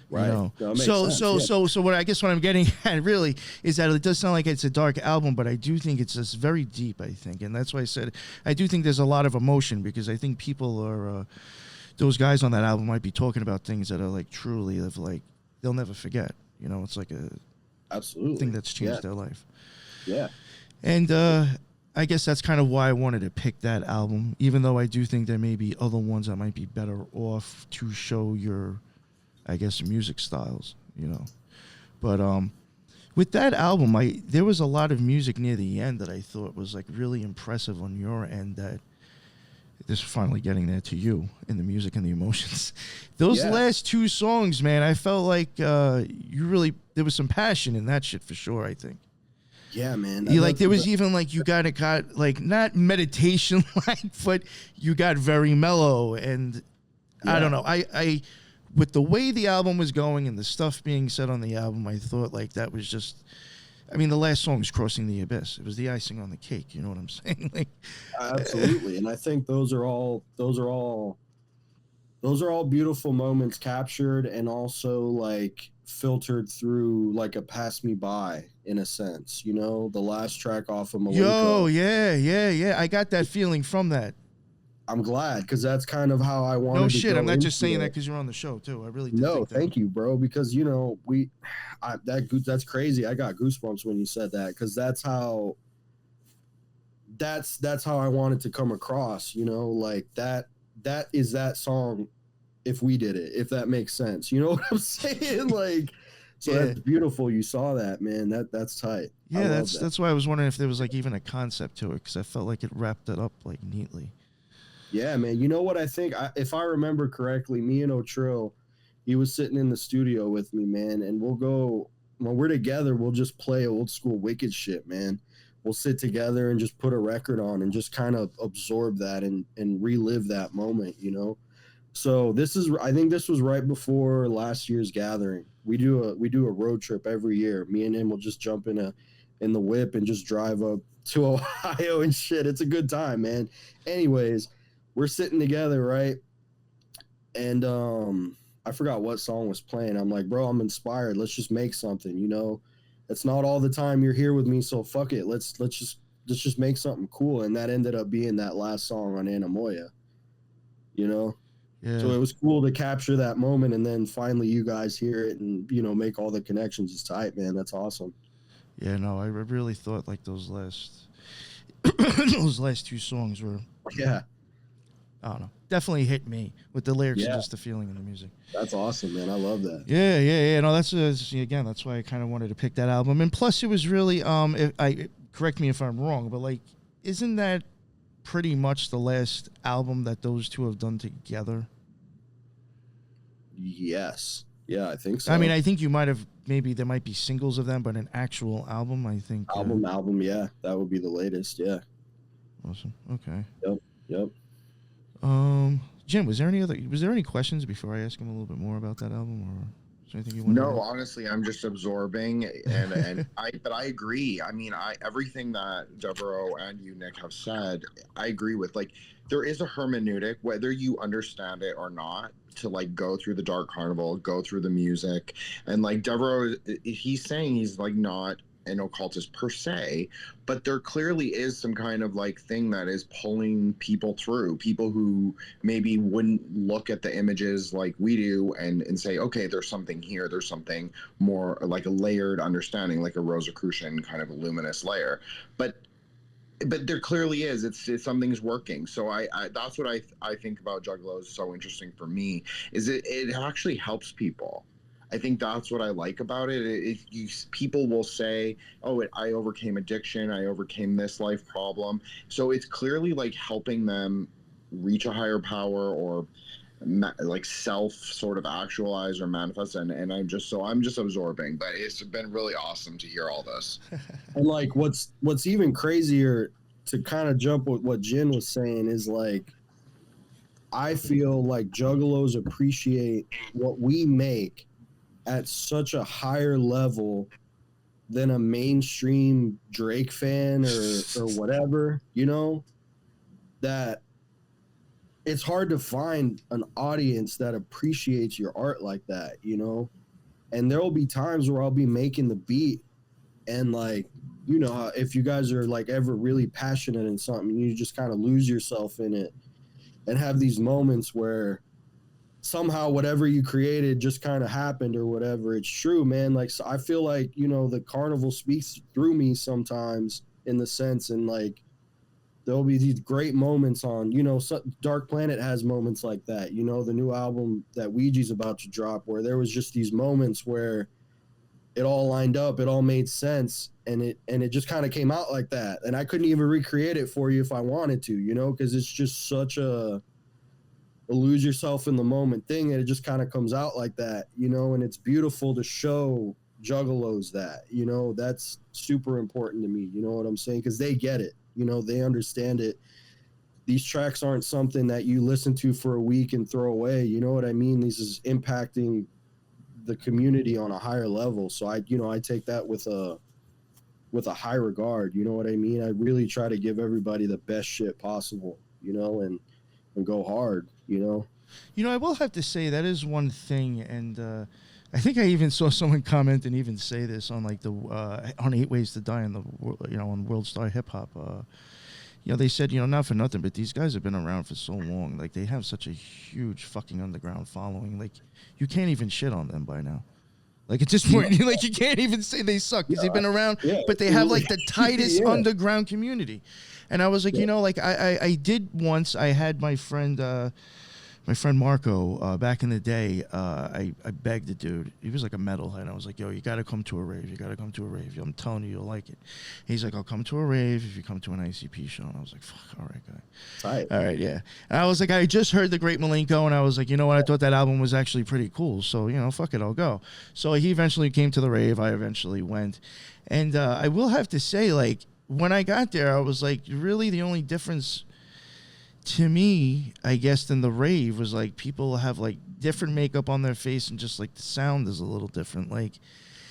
Right. So what I'm getting at really is that it does sound like it's a dark album, but I do think it's just very deep, I think. And that's why I said, I do think there's a lot of emotion, because I think people are, those guys on that album might be talking about things that are like truly of like, they'll never forget. It's like a absolutely thing that's changed their life. Yeah. And, I guess that's kind of why I wanted to pick that album, even though I do think there may be other ones that might be better off to show your, I guess, music styles, But with that album, there was a lot of music near the end that I thought was like really impressive on your end, that this is finally getting there to you in the music and the emotions. Those last 2 songs, man, I felt like there was some passion in that shit for sure, I think. Yeah, man. There was even like you got like not meditation like, but you got very mellow, and I don't know. I with the way the album was going and the stuff being said on the album, I thought like that was just. I mean, the last song is Crossing the Abyss. It was the icing on the cake. You know what I'm saying? Like, absolutely, and I think those are all beautiful moments captured, and also like filtered through like a pass me by in a sense, the last track off of Malenko. Yeah. I got that feeling from that. I'm glad, because that's kind of how I wanted to shit, go I'm not just saying it. that because you're on the show too. I really did. No, thank you, bro, because that's crazy. I got goosebumps when you said that, because that's how I wanted to come across, like that is that song if we did it, if that makes sense. You know what I'm saying? Like, so that's beautiful. You saw that, man. That's tight. Yeah, that's why I was wondering if there was like even a concept to it, because I felt like it wrapped it up like neatly. Yeah, man. You know what I think? If I remember correctly, me and Otrill, he was sitting in the studio with me, man, and we'll go when we're together. We'll just play old school Wicked shit, man. We'll sit together and just put a record on and just kind of absorb that and relive that moment, you know. So I think this was right before last year's gathering. We do a road trip every year. Me and him will just jump in the whip and just drive up to Ohio and shit. It's a good time, man. Anyways, we're sitting together, right? And I forgot what song was playing. I'm like, bro, I'm inspired. Let's just make something, you know. It's not all the time you're here with me, so fuck it. Let's just make something cool. And that ended up being that last song on Anemoia, you know. Yeah. So it was cool to capture that moment, and then finally you guys hear it and, you know, make all the connections. It's tight, man. That's awesome. Yeah, no, I really thought like those last those last two songs were, Yeah. I don't know, definitely hit me with the lyrics and Yeah. just the feeling in the music. That's awesome, man. I love that. Yeah. No, that's again, that's why I kind of wanted to pick that album. And plus, it was really correct me if I'm wrong, but like, isn't that pretty much the last album that those two have done together? Yes. Yeah, I think so. I mean, I think you might have, maybe there might be singles of them, but an actual album, I think. Album, yeah. That would be the latest, yeah. Awesome. Okay. Yep. Jim, was there any questions before I ask him a little bit more about that album, or is there anything you want to No, honestly, I'm just absorbing, and but I agree. I mean, everything that Devereaux and you, Nick, have said, I agree with. Like, there is a hermeneutic, whether you understand it or not, to like go through the Dark Carnival, go through the music, and like Devereaux, he's saying he's like not an occultist per se, but there clearly is some kind of like thing that is pulling people through, people who maybe wouldn't look at the images like we do and say, okay, there's something here, there's something more like a layered understanding, like a Rosicrucian kind of a luminous layer, but there clearly is. It's something's working. So I that's what I think about Juggalo is so interesting for me, is it actually helps people. I think that's what I like about it. People will say, oh, I overcame addiction, I overcame this life problem. So it's clearly like helping them reach a higher power or like self sort of actualize or manifest. And I'm just absorbing, but it's been really awesome to hear all this. And like what's even crazier, to kind of jump with what Jin was saying, is like, I feel like Juggalos appreciate what we make at such a higher level than a mainstream Drake fan or whatever, you know, that it's hard to find an audience that appreciates your art like that, you know. And there will be times where I'll be making the beat, and like, you know, if you guys are like ever really passionate in something, you just kind of lose yourself in it and have these moments where somehow whatever you created just kind of happened or whatever. It's true, man. Like, so I feel like, you know, the carnival speaks through me sometimes, in the sense, and like there'll be these great moments on, you know, Dark Planet has moments like that, you know, the new album that Ouija's about to drop, where there was just these moments where it all lined up, it all made sense, and it just kind of came out like that, and I couldn't even recreate it for you if I wanted to, you know, because it's just such a lose yourself in the moment thing, and it just kind of comes out like that, you know. And it's beautiful to show Juggalos that, you know, that's super important to me, you know what I'm saying, because they get it, you know, they understand it. These tracks aren't something that you listen to for a week and throw away, you know what I mean. This is impacting the community on a higher level, so I take that with a high regard, you know what I mean. I really try to give everybody the best shit possible, you know, and go hard, you know. You know, I will have to say that is one thing, and I think I even saw someone comment and even say this on like the on 8 Ways to Die in the, you know, on World Star Hip Hop. You know, they said, you know, not for nothing, but these guys have been around for so long. Like, they have such a huge fucking underground following. Like, you can't even shit on them by now. Like, at this point, like, you can't even say they suck because they've been around, but they have like the tightest underground community. And I was like, you know, like I did once. I had my friend my friend Marco, back in the day, I begged the dude. He was like a metalhead. I was like, yo, you got to come to a rave. You got to come to a rave. I'm telling you, you'll like it. He's like, I'll come to a rave if you come to an ICP show. And I was like, fuck, all right, guy. Right. All right, yeah. And I was like, I just heard The Great Malenko, and I was like, you know what? I thought that album was actually pretty cool. So, you know, fuck it, I'll go. So he eventually came to the rave. I eventually went. And I will have to say, like, when I got there, I was like, really the only difference to me, I guess, than the rave was like people have like different makeup on their face and just like the sound is a little different. Like,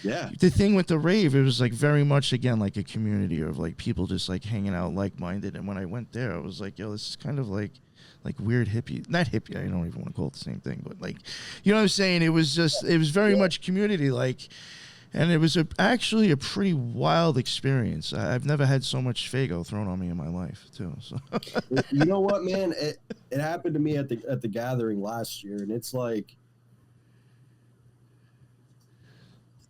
Yeah. the thing with the rave, it was like very much again like a community of like people just like hanging out like-minded. And when I went there, I was like, yo, this is kind of like weird hippie, not hippie. I don't even want to call it the same thing, but like, you know what I'm saying? It was very much community like. And it was actually a pretty wild experience. I've never had so much Faygo thrown on me in my life, too. So. You know what, man? It happened to me at the gathering last year, and it's like,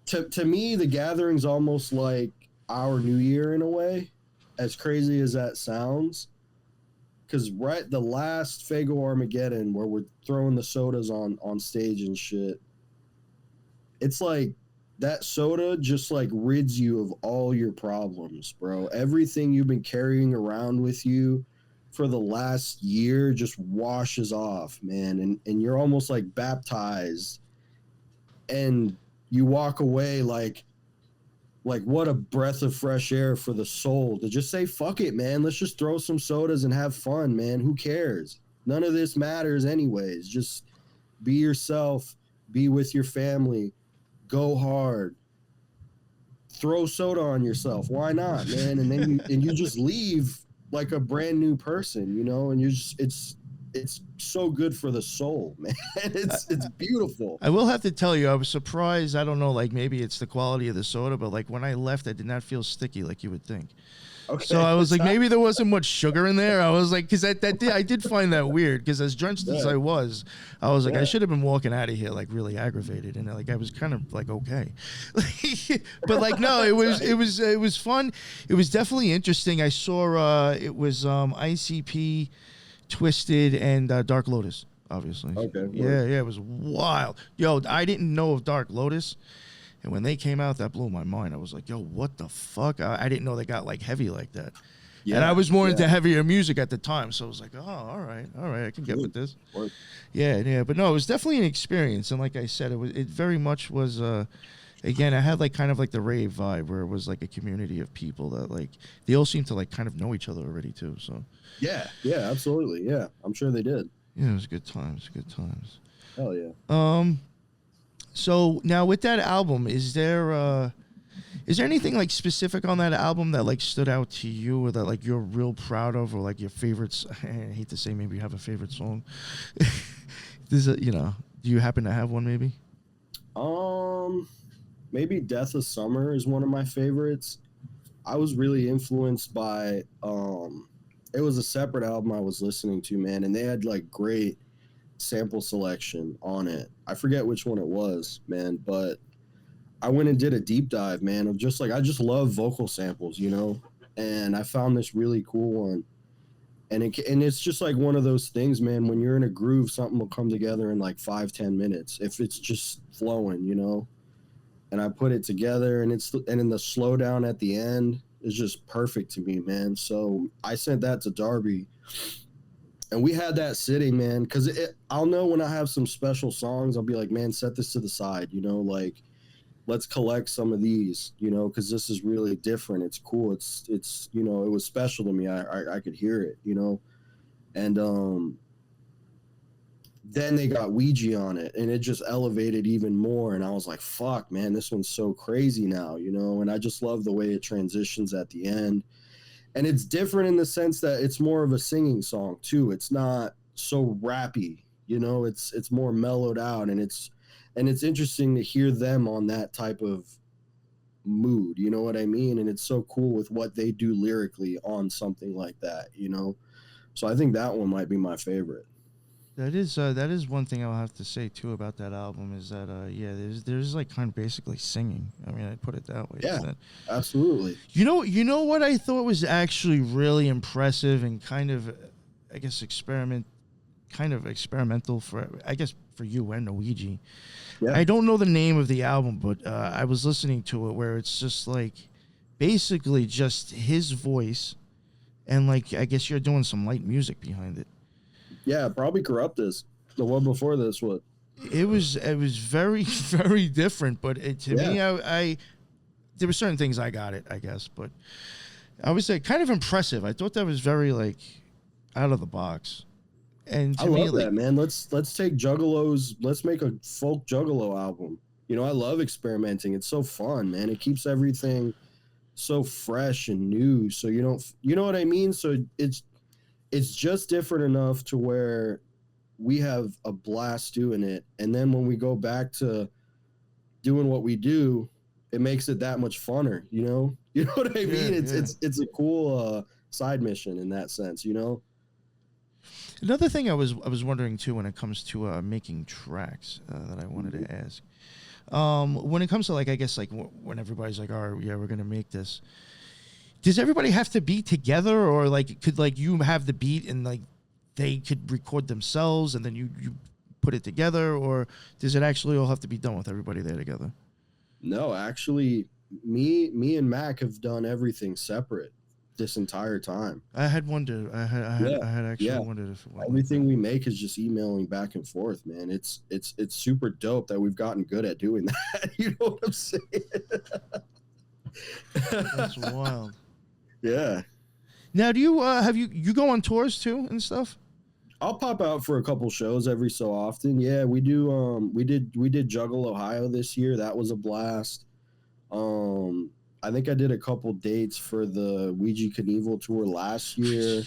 to me, the gathering's almost like our New Year in a way, as crazy as that sounds. Because the last Faygo Armageddon, where we're throwing the sodas on stage and shit, it's like, that soda just like rids you of all your problems, bro. Everything you've been carrying around with you for the last year just washes off, man. And you're almost like baptized. And you walk away like what a breath of fresh air for the soul to just say, fuck it, man. Let's just throw some sodas and have fun, man. Who cares? None of this matters anyways. Just be yourself, be with your family. Go hard. Throw soda on yourself. Why not, man? And then you just leave like a brand new person, you know. And you just it's so good for the soul, man. It's beautiful. I will have to tell you, I was surprised. I don't know, like maybe it's the quality of the soda, but like when I left, I did not feel sticky like you would think. Okay. So I was like, maybe there wasn't much sugar in there. I was like, because I did find that weird. Because as drenched as I was like, I should have been walking out of here like really aggravated, and like I was kind of like okay, but like no, it was fun. It was definitely interesting. I saw it was ICP, Twisted, and Dark Lotus, obviously. Okay. Yeah, it was wild. Yo, I didn't know of Dark Lotus. And when they came out, that blew my mind. I was like, yo, what the fuck? I didn't know they got, like, heavy like that. Yeah, and I was more into heavier music at the time. So I was like, oh, all right, I can get with this. Yeah. But no, it was definitely an experience. And like I said, it very much was, again, I had, like, kind of like the rave vibe where it was, like, a community of people that, like, they all seemed to, like, kind of know each other already, too. So. Yeah, absolutely. Yeah, I'm sure they did. Yeah, it was good times. Hell yeah. So now with that album, is there anything like specific on that album that like stood out to you or that like you're real proud of or like your favorites? I hate to say maybe you have a favorite song. Do you happen to have one maybe? Maybe Death of Summer is one of my favorites. I was really influenced by it was a separate album I was listening to, man, and they had like great sample selection on it. I forget which one it was, man, but I went and did a deep dive, man, of just like I just love vocal samples, you know, and I found this really cool one. And it's just like one of those things, man, when you're in a groove, something will come together in like 5-10 minutes if it's just flowing, you know. And I put it together, and in the slowdown at the end is just perfect to me, man. So I sent that to Darby. And we had that sitting, man, because I'll know when I have some special songs, I'll be like, man, set this to the side, you know, like, let's collect some of these, you know, because this is really different. It's cool. It's you know, it was special to me. I could hear it, you know. And then they got Ouija on it, and it just elevated even more. And I was like, fuck, man, this one's so crazy now, you know. And I just love the way it transitions at the end. And it's different in the sense that it's more of a singing song too. It's not so rappy, you know. It's more mellowed out, and it's interesting to hear them on that type of mood. You know what I mean? And it's so cool with what they do lyrically on something like that, you know. So I think that one might be my favorite. That is one thing I'll have to say too about that album is that there's like kind of basically singing. I mean, I'd put it that way. Yeah, absolutely. You know what I thought was actually really impressive and kind of, I guess, kind of experimental for, I guess, for you and Luigi. Yeah. I don't know the name of the album, but I was listening to it where it's just like basically just his voice, and like I guess you're doing some light music behind it. Yeah, probably Corruptus. The one before this, what? It was very very different, but to me, I there were certain things I got it, I guess, but I was kind of impressive. I thought that was very like out of the box. And to I me, love that, man. Let's take Juggalos. Let's make a folk Juggalo album. You know, I love experimenting. It's so fun, man. It keeps everything so fresh and new. So you know what I mean? So it's just different enough to where we have a blast doing it. And then when we go back to doing what we do, it makes it that much funner, you know? You know what I mean? It's a cool side mission in that sense, you know? Another thing I was wondering too when it comes to making tracks that I wanted to ask. When it comes to like, I guess like when everybody's like, all right, yeah, we're gonna make this. Does everybody have to be together, or like could like you have the beat and like they could record themselves and then you put it together, or does it actually all have to be done with everybody there together? No, actually, me and Mac have done everything separate this entire time. I had wondered. I had actually wondered if it everything we make is just emailing back and forth, man. It's super dope that we've gotten good at doing that. You know what I'm saying? That's wild. Yeah. Now, do you have you go on tours too and stuff? I'll pop out for a couple shows every so often. Yeah, we do. We did Juggalo, Ohio this year. That was a blast. I think I did a couple dates for the Ouija Knievel tour last year.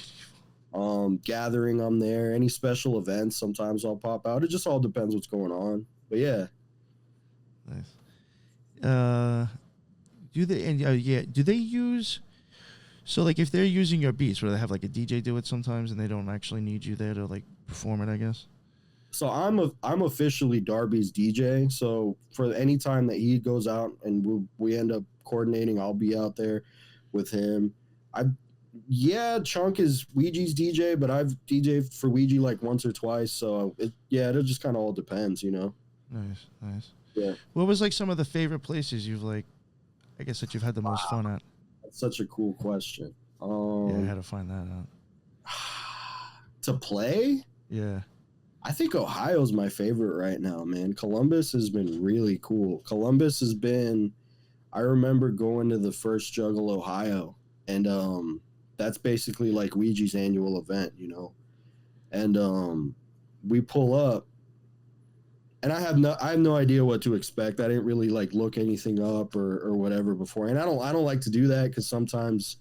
Gathering, I'm there. Any special events, sometimes I'll pop out. It just all depends what's going on. But yeah. Nice. Do they use? So like if they're using your beats, where they have like a DJ do it sometimes, and they don't actually need you there to like perform it, I guess. So I'm officially Darby's DJ. So for any time that he goes out and we end up coordinating, I'll be out there with him. Chunk is Ouija's DJ, but I've DJed for Ouija like once or twice. So it just kind of all depends, you know. Nice. Yeah. What was like some of the favorite places you've like, I guess that you've had the most fun at? That's such a cool question. Yeah, I had to find that out. To play? Yeah. I think Ohio's my favorite right now, man. Columbus has been really cool. Columbus has been, I remember going to the first Juggalo, Ohio, and that's basically like Ouija's annual event, you know. And we pull up, and I have no idea what to expect. I didn't really like look anything up or whatever before, and I don't like to do that because sometimes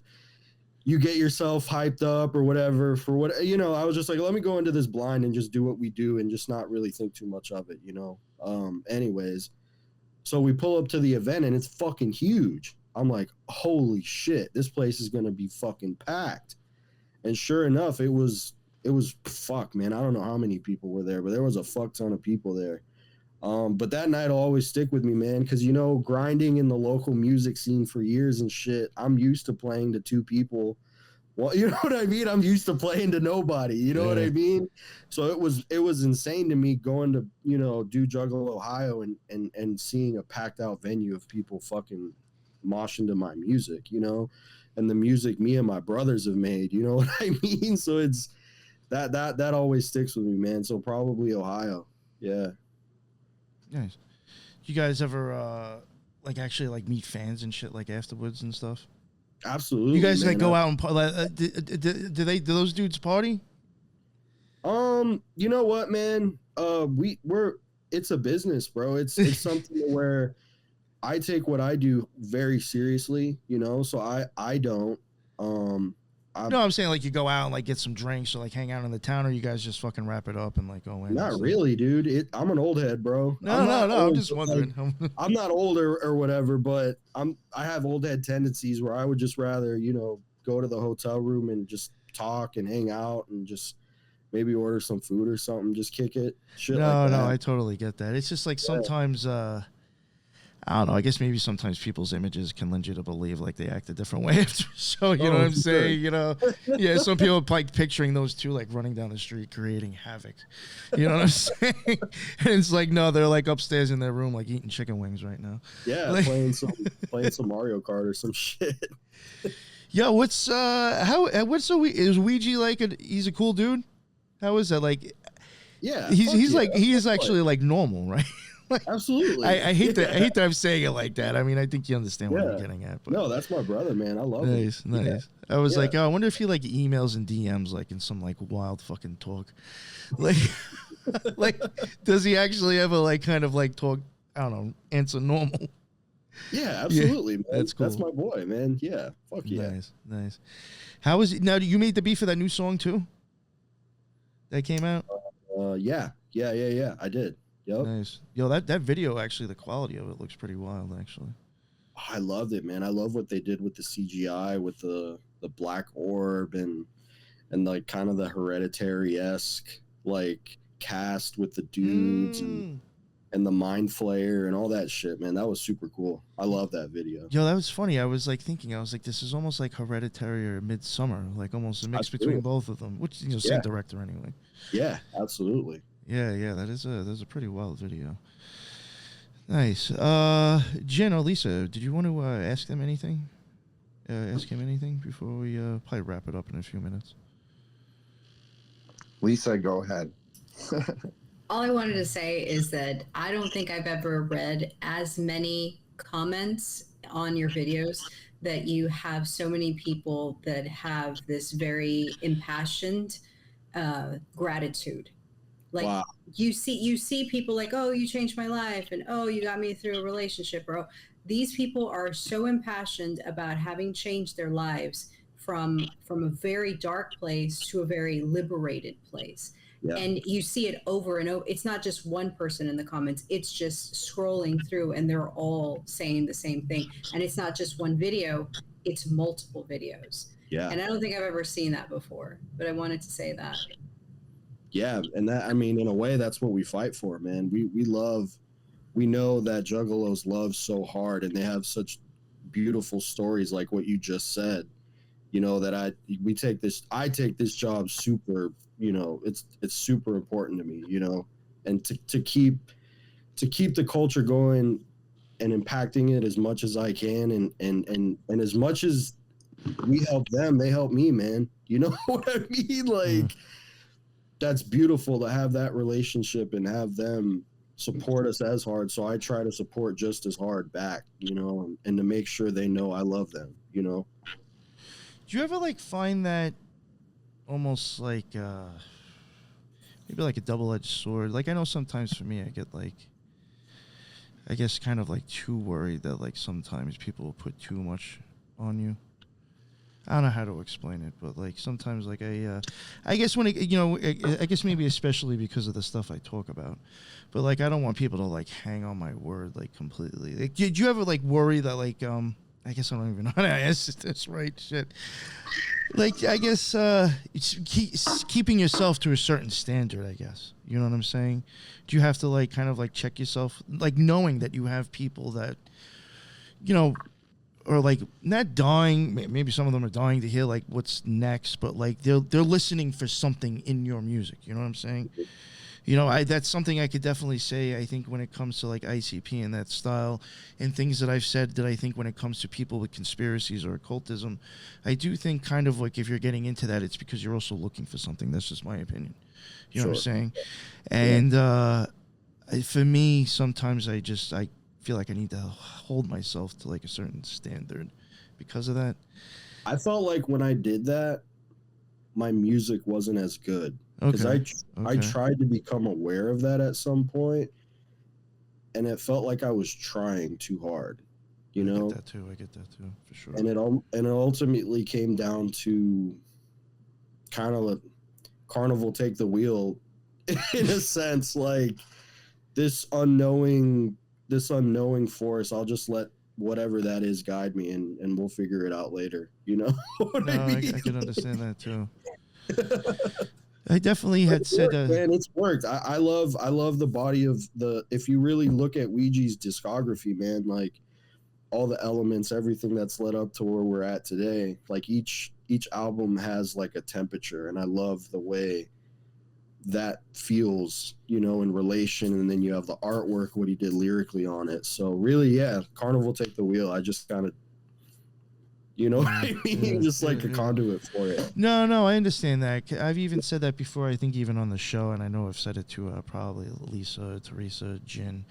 you get yourself hyped up or whatever for what, you know. I was just like, let me go into this blind and just do what we do and just not really think too much of it, you know. Anyways, so we pull up to the event and it's fucking huge. I'm like, holy shit, this place is gonna be fucking packed. And sure enough, it was fuck, man. I don't know how many people were there, but there was a fuck ton of people there. But that night will always stick with me, man, because, you know, grinding in the local music scene for years and shit, I'm used to playing to two people. Well, you know what I mean? I'm used to playing to nobody. You know what I mean? So it was insane to me going to, you know, do Juggalo, Ohio and seeing a packed out venue of people fucking moshing to my music, you know, and the music me and my brothers have made. You know what I mean? So it's that always sticks with me, man. So probably Ohio. Yeah. Nice. You guys ever like actually like meet fans and shit like afterwards and stuff? Absolutely. You guys man. like go out and do those dudes party? You know what, man? It's a business, bro. It's something where I take what I do very seriously, you know. So I don't. No, I'm saying like you go out and like get some drinks or like hang out in the town, or you guys just fucking wrap it up and like go in. Not really, dude. I'm an old head, bro. No. I'm just wondering. Like, I'm not old or whatever, but I have old head tendencies where I would just rather, you know, go to the hotel room and just talk and hang out and just maybe order some food or something, just kick it. Shit like that. No, I totally get that. It's just like sometimes I I don't know. I guess maybe sometimes people's images can lend you to believe like they act a different way after. So you know what I'm saying? You know, yeah. Some people like picturing those two like running down the street creating havoc. You know what I'm saying? And it's like no, they're like upstairs in their room like eating chicken wings right now. Yeah, like, playing some Mario Kart or some shit. Yo, what's is Ouija like? He's a cool dude. How is that like? Yeah, he's like he is actually like normal, right? Like, absolutely. I hate that I'm saying it like that. I mean, I think you understand what I'm getting at. But. No, that's my brother, man. I love him. Nice. I was like, oh, I wonder if he like emails and DMs like in some like wild fucking talk, like, like, does he actually ever like kind of like talk? I don't know, answer normal. Yeah, absolutely, man. That's cool. That's my boy, man. Yeah, fuck yeah. Nice. How is it now? You made the beat for that new song too? That came out. Yeah. I did. Yep. Nice. Yo, that video actually, the quality of it looks pretty wild, actually. I loved it, man. I love what they did with the CGI, with the black orb and like kind of the Hereditary-esque like cast with the dudes and the Mind Flayer and all that shit, man. That was super cool. I love that video. Yo, that was funny. I was like thinking, this is almost like Hereditary or Midsummer, like almost a mix between both of them, which same director anyway. Yeah, absolutely. Yeah, that's a pretty wild video. Nice. Jen or Lisa, did you want to ask them anything? Ask him anything before we probably wrap it up in a few minutes? Lisa, go ahead. All I wanted to say is that I don't think I've ever read as many comments on your videos that you have so many people that have this very impassioned gratitude. Like wow. you see people like, oh, you changed my life, and oh, you got me through a relationship, bro. These people are so impassioned about having changed their lives from a very dark place to a very liberated place. Yeah. And you see it over and over. It's not just one person in the comments. It's just scrolling through and they're all saying the same thing. And it's not just one video, it's multiple videos. Yeah. And I don't think I've ever seen that before, but I wanted to say that. Yeah. And that, I mean, in a way, that's what we fight for, man. We know that Juggalos love so hard and they have such beautiful stories like what you just said, you know, that I take this job super, you know, it's super important to me, you know, and to keep the culture going and impacting it as much as I can. And as much as we help them, they help me, man. You know what I mean? Like, that's beautiful to have that relationship and have them support us as hard. So I try to support just as hard back, you know, and to make sure they know I love them, you know? Do you ever like find that almost like maybe like a double-edged sword? Like I know sometimes for me I get like, I guess kind of like too worried that like sometimes people will put too much on you. I don't know how to explain it, but like sometimes like I guess when it, you know, I guess maybe especially because of the stuff I talk about, but like I don't want people to like hang on my word like completely. Like, did you ever like worry that like I guess I don't even know how to answer this right shit. Like I guess it's keeping yourself to a certain standard, I guess. You know what I'm saying? Do you have to like kind of like check yourself, like knowing that you have people that, you know, or like not dying, maybe some of them are dying to hear like what's next, but like they're listening for something in your music. You know what I'm saying? You know, that's something I could definitely say, I think, when it comes to like ICP and that style and things that I've said, that I think when it comes to people with conspiracies or occultism, I do think kind of like if you're getting into that, it's because you're also looking for something. That's just my opinion. You know what I'm saying? And for me, sometimes I feel like I need to hold myself to like a certain standard because of that. I felt like when I did that, my music wasn't as good. Because I tried to become aware of that at some point, and it felt like I was trying too hard, you know? I get that too, for sure. And it ultimately came down to kind of a carnival take the wheel, in a sense, like this unknowing force. I'll just let whatever that is guide me, and we'll figure it out later, you know? I can understand that too. I definitely had said, man, it's worked. I love the body of the. If you really look at Ouija's discography, man, like all the elements, everything that's led up to where we're at today. Like each album has like a temperature, and I love the way that feels, you know, in relation. And then you have the artwork, what he did lyrically on it. So really, yeah, Carnival Take the Wheel. I just kind of, you know what I mean? Just like a conduit for it. No, I understand that. I've even said that before, I think even on the show, and I know I've said it to probably Lisa, Teresa, Jin.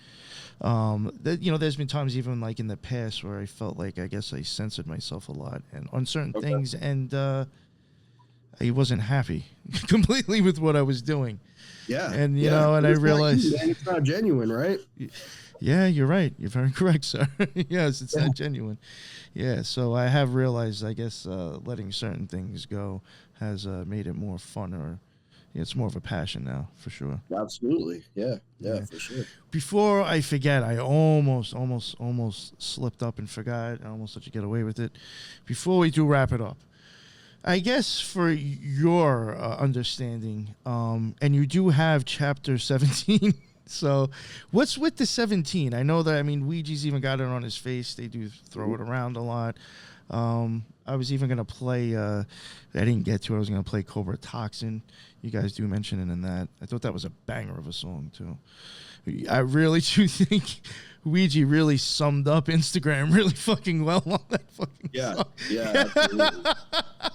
That, you know, there's been times even like in the past where I felt like, I guess I censored myself a lot and on certain things, and I wasn't happy completely with what I was doing. Yeah. And, you know, and I realized... It's not genuine, right? Yeah, you're right. You're very correct, sir. Yes, it's not genuine. Yeah, so I have realized, I guess, letting certain things go has made it more fun, or it's more of a passion now, for sure. Absolutely. Yeah, for sure. Before I forget, I almost slipped up and forgot. I almost let you get away with it. Before we do wrap it up, I guess for your understanding, and you do have chapter 17. So what's with the 17? I know that, I mean, Ouija's even got it on his face. They do throw it around a lot. I was even going to play, I didn't get to it. I was going to play Cobra Toxin. You guys do mention it in that. I thought that was a banger of a song, too. I really do think Ouija really summed up Instagram really fucking well on that fucking song. Yeah, absolutely.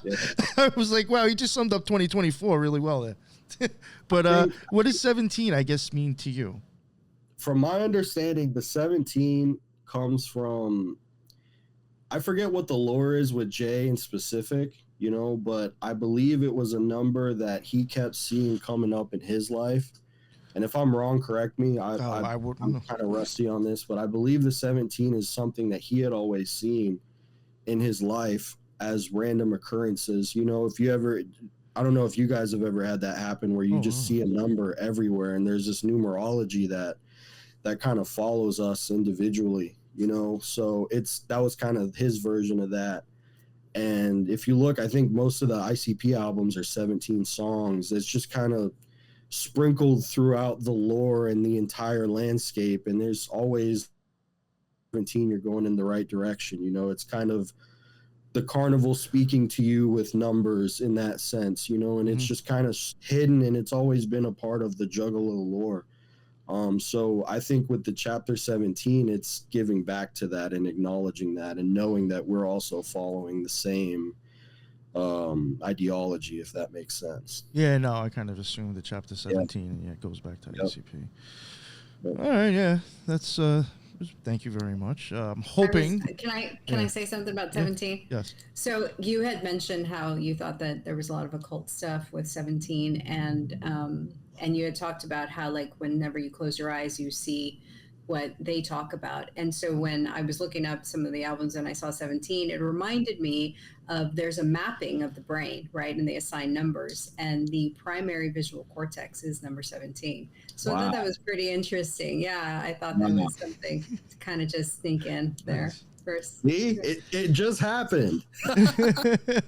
Yeah. I was like, wow, he just summed up 2024 really well there. But what does 17, I guess, mean to you? From my understanding, the 17 comes from, I forget what the lore is with Jay in specific, you know, but I believe it was a number that he kept seeing coming up in his life. And if I'm wrong, correct me. I'm kind of rusty on this, but I believe the 17 is something that he had always seen in his life as random occurrences. You know, if you ever, I don't know if you guys have ever had that happen where you just see a number everywhere, and there's this numerology that kind of follows us individually, you know? So that was kind of his version of that. And if you look, I think most of the ICP albums are 17 songs. It's just kind of sprinkled throughout the lore and the entire landscape. And there's always 17, you're going in the right direction. You know, it's kind of the carnival speaking to you with numbers in that sense, you know, and it's just kind of hidden, and it's always been a part of the Juggalo lore. So I think with the chapter 17, it's giving back to that and acknowledging that and knowing that we're also following the same ideology, if that makes sense. Yeah, no, I kind of assumed the chapter 17, it goes back to ICP. All right, yeah, that's thank you very much. I'm hoping. Can I say something about 17? Yes. So you had mentioned how you thought that there was a lot of occult stuff with 17, and you had talked about how, like, whenever you close your eyes, you see what they talk about. And so when I was looking up some of the albums and I saw 17, it reminded me of, there's a mapping of the brain, right? And they assign numbers, and the primary visual cortex is number 17. So I thought that was pretty interesting. Yeah, I thought that was something to kind of just sneak in there first. See, it just happened.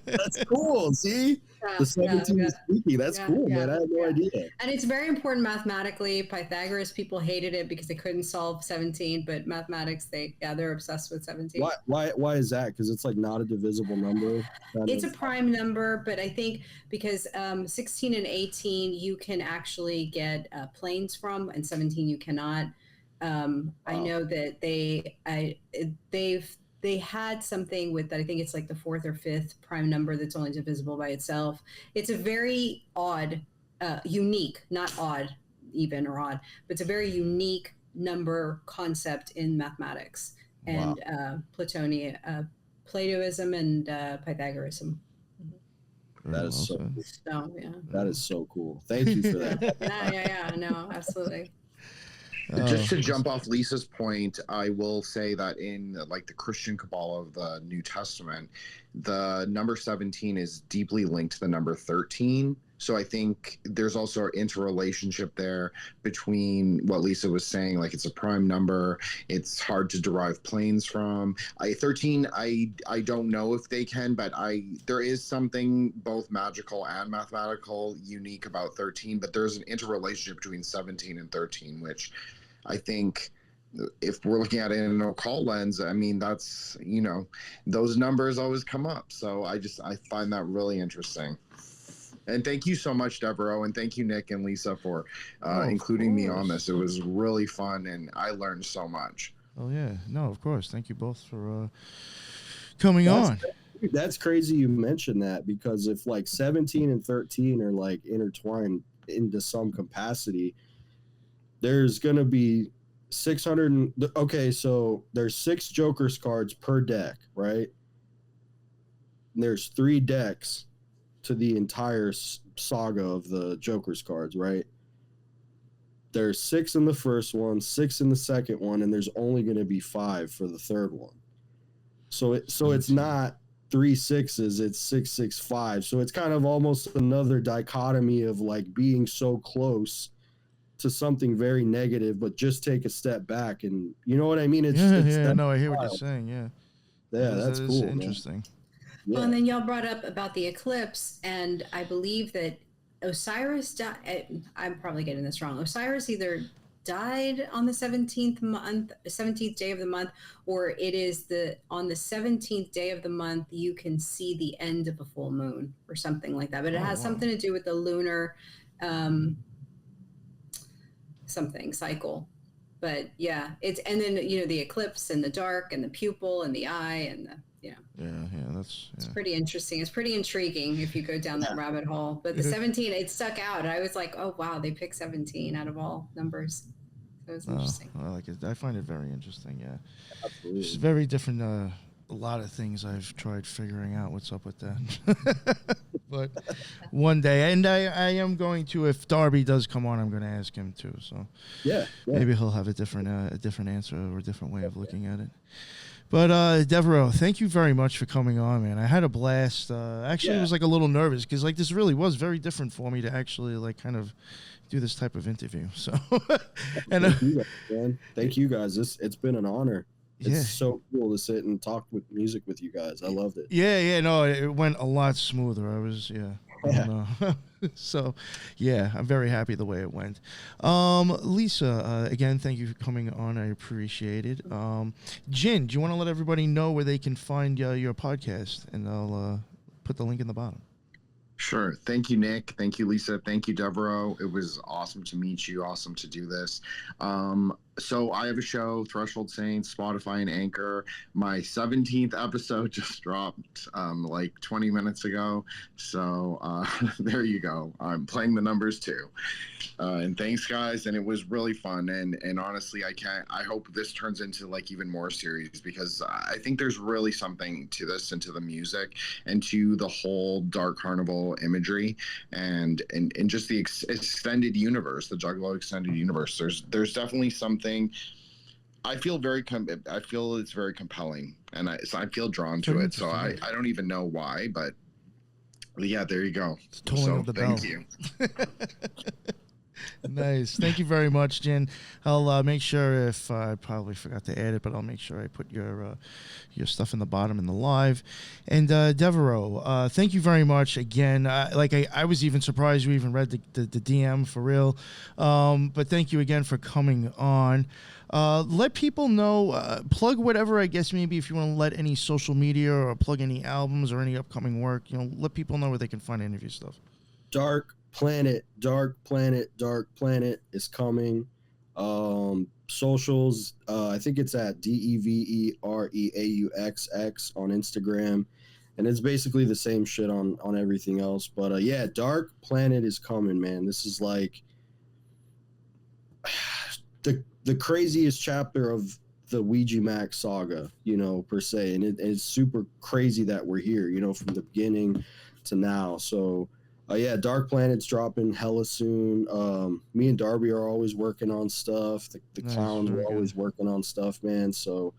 That's cool. See? The 17 is speaking. That's cool, man. I had no idea. And it's very important mathematically. Pythagoras, people hated it because they couldn't solve 17, but mathematics, they're obsessed with 17. Why is that? Because it's like not a divisible number. It's a prime number, but I think because 16 and 18 you can actually get planes from, and 17 you cannot. I know that they had something with that. I think it's like the fourth or fifth prime number that's only divisible by itself. It's a very odd, unique, not odd, even or odd, but it's a very unique number concept in mathematics and Platonism and Pythagorism. That is so cool. So, yeah. That is so cool. Thank you for that. Yeah, no, absolutely. Just to jump off Lisa's point, I will say that in like the Christian Kabbalah of the New Testament, the number 17 is deeply linked to the number 13. So I think there's also an interrelationship there between what Lisa was saying, like it's a prime number, it's hard to derive planes from. 13, I don't know if they can, but there is something both magical and mathematical unique about 13, but there's an interrelationship between 17 and 13, which I think if we're looking at it in an occult lens, I mean, that's, those numbers always come up. So I find that really interesting. And thank you so much, Devereaux, and thank you, Nick and Lisa, for including me on this. It was really fun, and I learned so much. Oh, yeah. No, of course. Thank you both for coming on. That's crazy you mentioned that, because if like 17 and 13 are like intertwined into some capacity, there's going to be 600. Okay, so there's 6 Joker's cards per deck, right? And there's 3 decks to the entire saga of the Joker's cards, right? There's 6 in the first one, 6 in the second one, and there's only going to be 5 for the third one. So it's not 3 6s, it's 6 6 5. So it's kind of almost another dichotomy of like being so close to something very negative, but just take a step back, and you know what I mean? I hear what you're saying. Yeah, that's cool. Interesting. Man. Yeah. Well, and then y'all brought up about the eclipse, and I believe that Osiris died. I'm probably getting this wrong. Osiris either died on the 17th day of the month, or it is on the 17th day of the month you can see the end of a full moon or something like that. But it has something to do with the lunar something cycle. But yeah, and then the eclipse and the dark and the pupil and the eye and the it's pretty interesting. It's pretty intriguing if you go down that rabbit hole. But the 17, it stuck out. I was like, oh wow, they picked 17 out of all numbers. So it was interesting. I like it. I find it very interesting. Yeah, absolutely. It's very different. A lot of things I've tried figuring out what's up with that. But one day, and I am going to, if Darby does come on, I'm going to ask him too. So maybe he'll have a different answer or a different way of looking at it. But Devereaux, thank you very much for coming on, man. I had a blast. Actually, I was like a little nervous because like this really was very different for me to actually like kind of do this type of interview. So, and thank you guys. It's been an honor. It's so cool to sit and talk with music with you guys. I loved it. No, it went a lot smoother. I was So, I'm very happy the way it went. Lisa, again, thank you for coming on. I appreciate it. Jin, do you want to let everybody know where they can find your podcast? And I'll put the link in the bottom. Sure. Thank you, Nick. Thank you, Lisa. Thank you, Devereaux. It was awesome to meet you. Awesome to do this. So I have a show, Threshold Saints, Spotify and Anchor. My 17th episode just dropped like 20 minutes ago. So there you go. I'm playing the numbers too. And thanks, guys. And it was really fun. And honestly, I hope this turns into like even more series, because I think there's really something to this and to the music and to the whole Dark Carnival imagery and just the extended universe, the Juggalo extended universe. There's definitely something. I feel it's very compelling, and I feel drawn to it. So I don't even know why, but yeah, there you go. So thank you. Nice. Thank you very much, Jen. I'll make sure, if I probably forgot to add it, but I'll make sure I put your stuff in the bottom in the live. And Devereaux, thank you very much again. I was even surprised you even read the DM for real. But thank you again for coming on. Let people know, plug whatever, I guess, maybe if you want to let any social media or plug any albums or any upcoming work, let people know where they can find interview stuff. Dark Planet is coming. Socials, I think it's at DEVEREAUXX on Instagram, and it's basically the same shit on everything else. But Dark Planet is coming, man. This is like the craziest chapter of the Ouija Mac saga, per se, and it's super crazy that we're here, from the beginning to now. So Dark Planet's dropping hella soon. Me and Darby are always working on stuff. The clowns are always working on stuff, man. So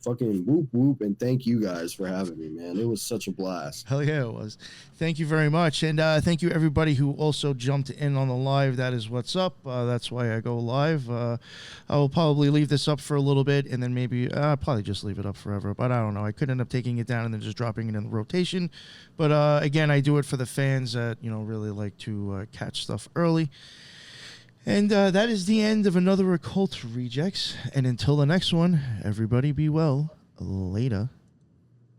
fucking whoop whoop, and thank you guys for having me, man. It was such a blast. Hell yeah, it was. Thank you very much. And thank you, everybody who also jumped in on the live. That is what's up. That's why I go live. I will probably leave this up for a little bit, and then maybe I'll probably just leave it up forever. But I don't know. I could end up taking it down and then just dropping it in the rotation. But again, I do it for the fans that, really like to catch stuff early. And that is the end of another Occult Rejects. And until the next one, everybody be well. Later.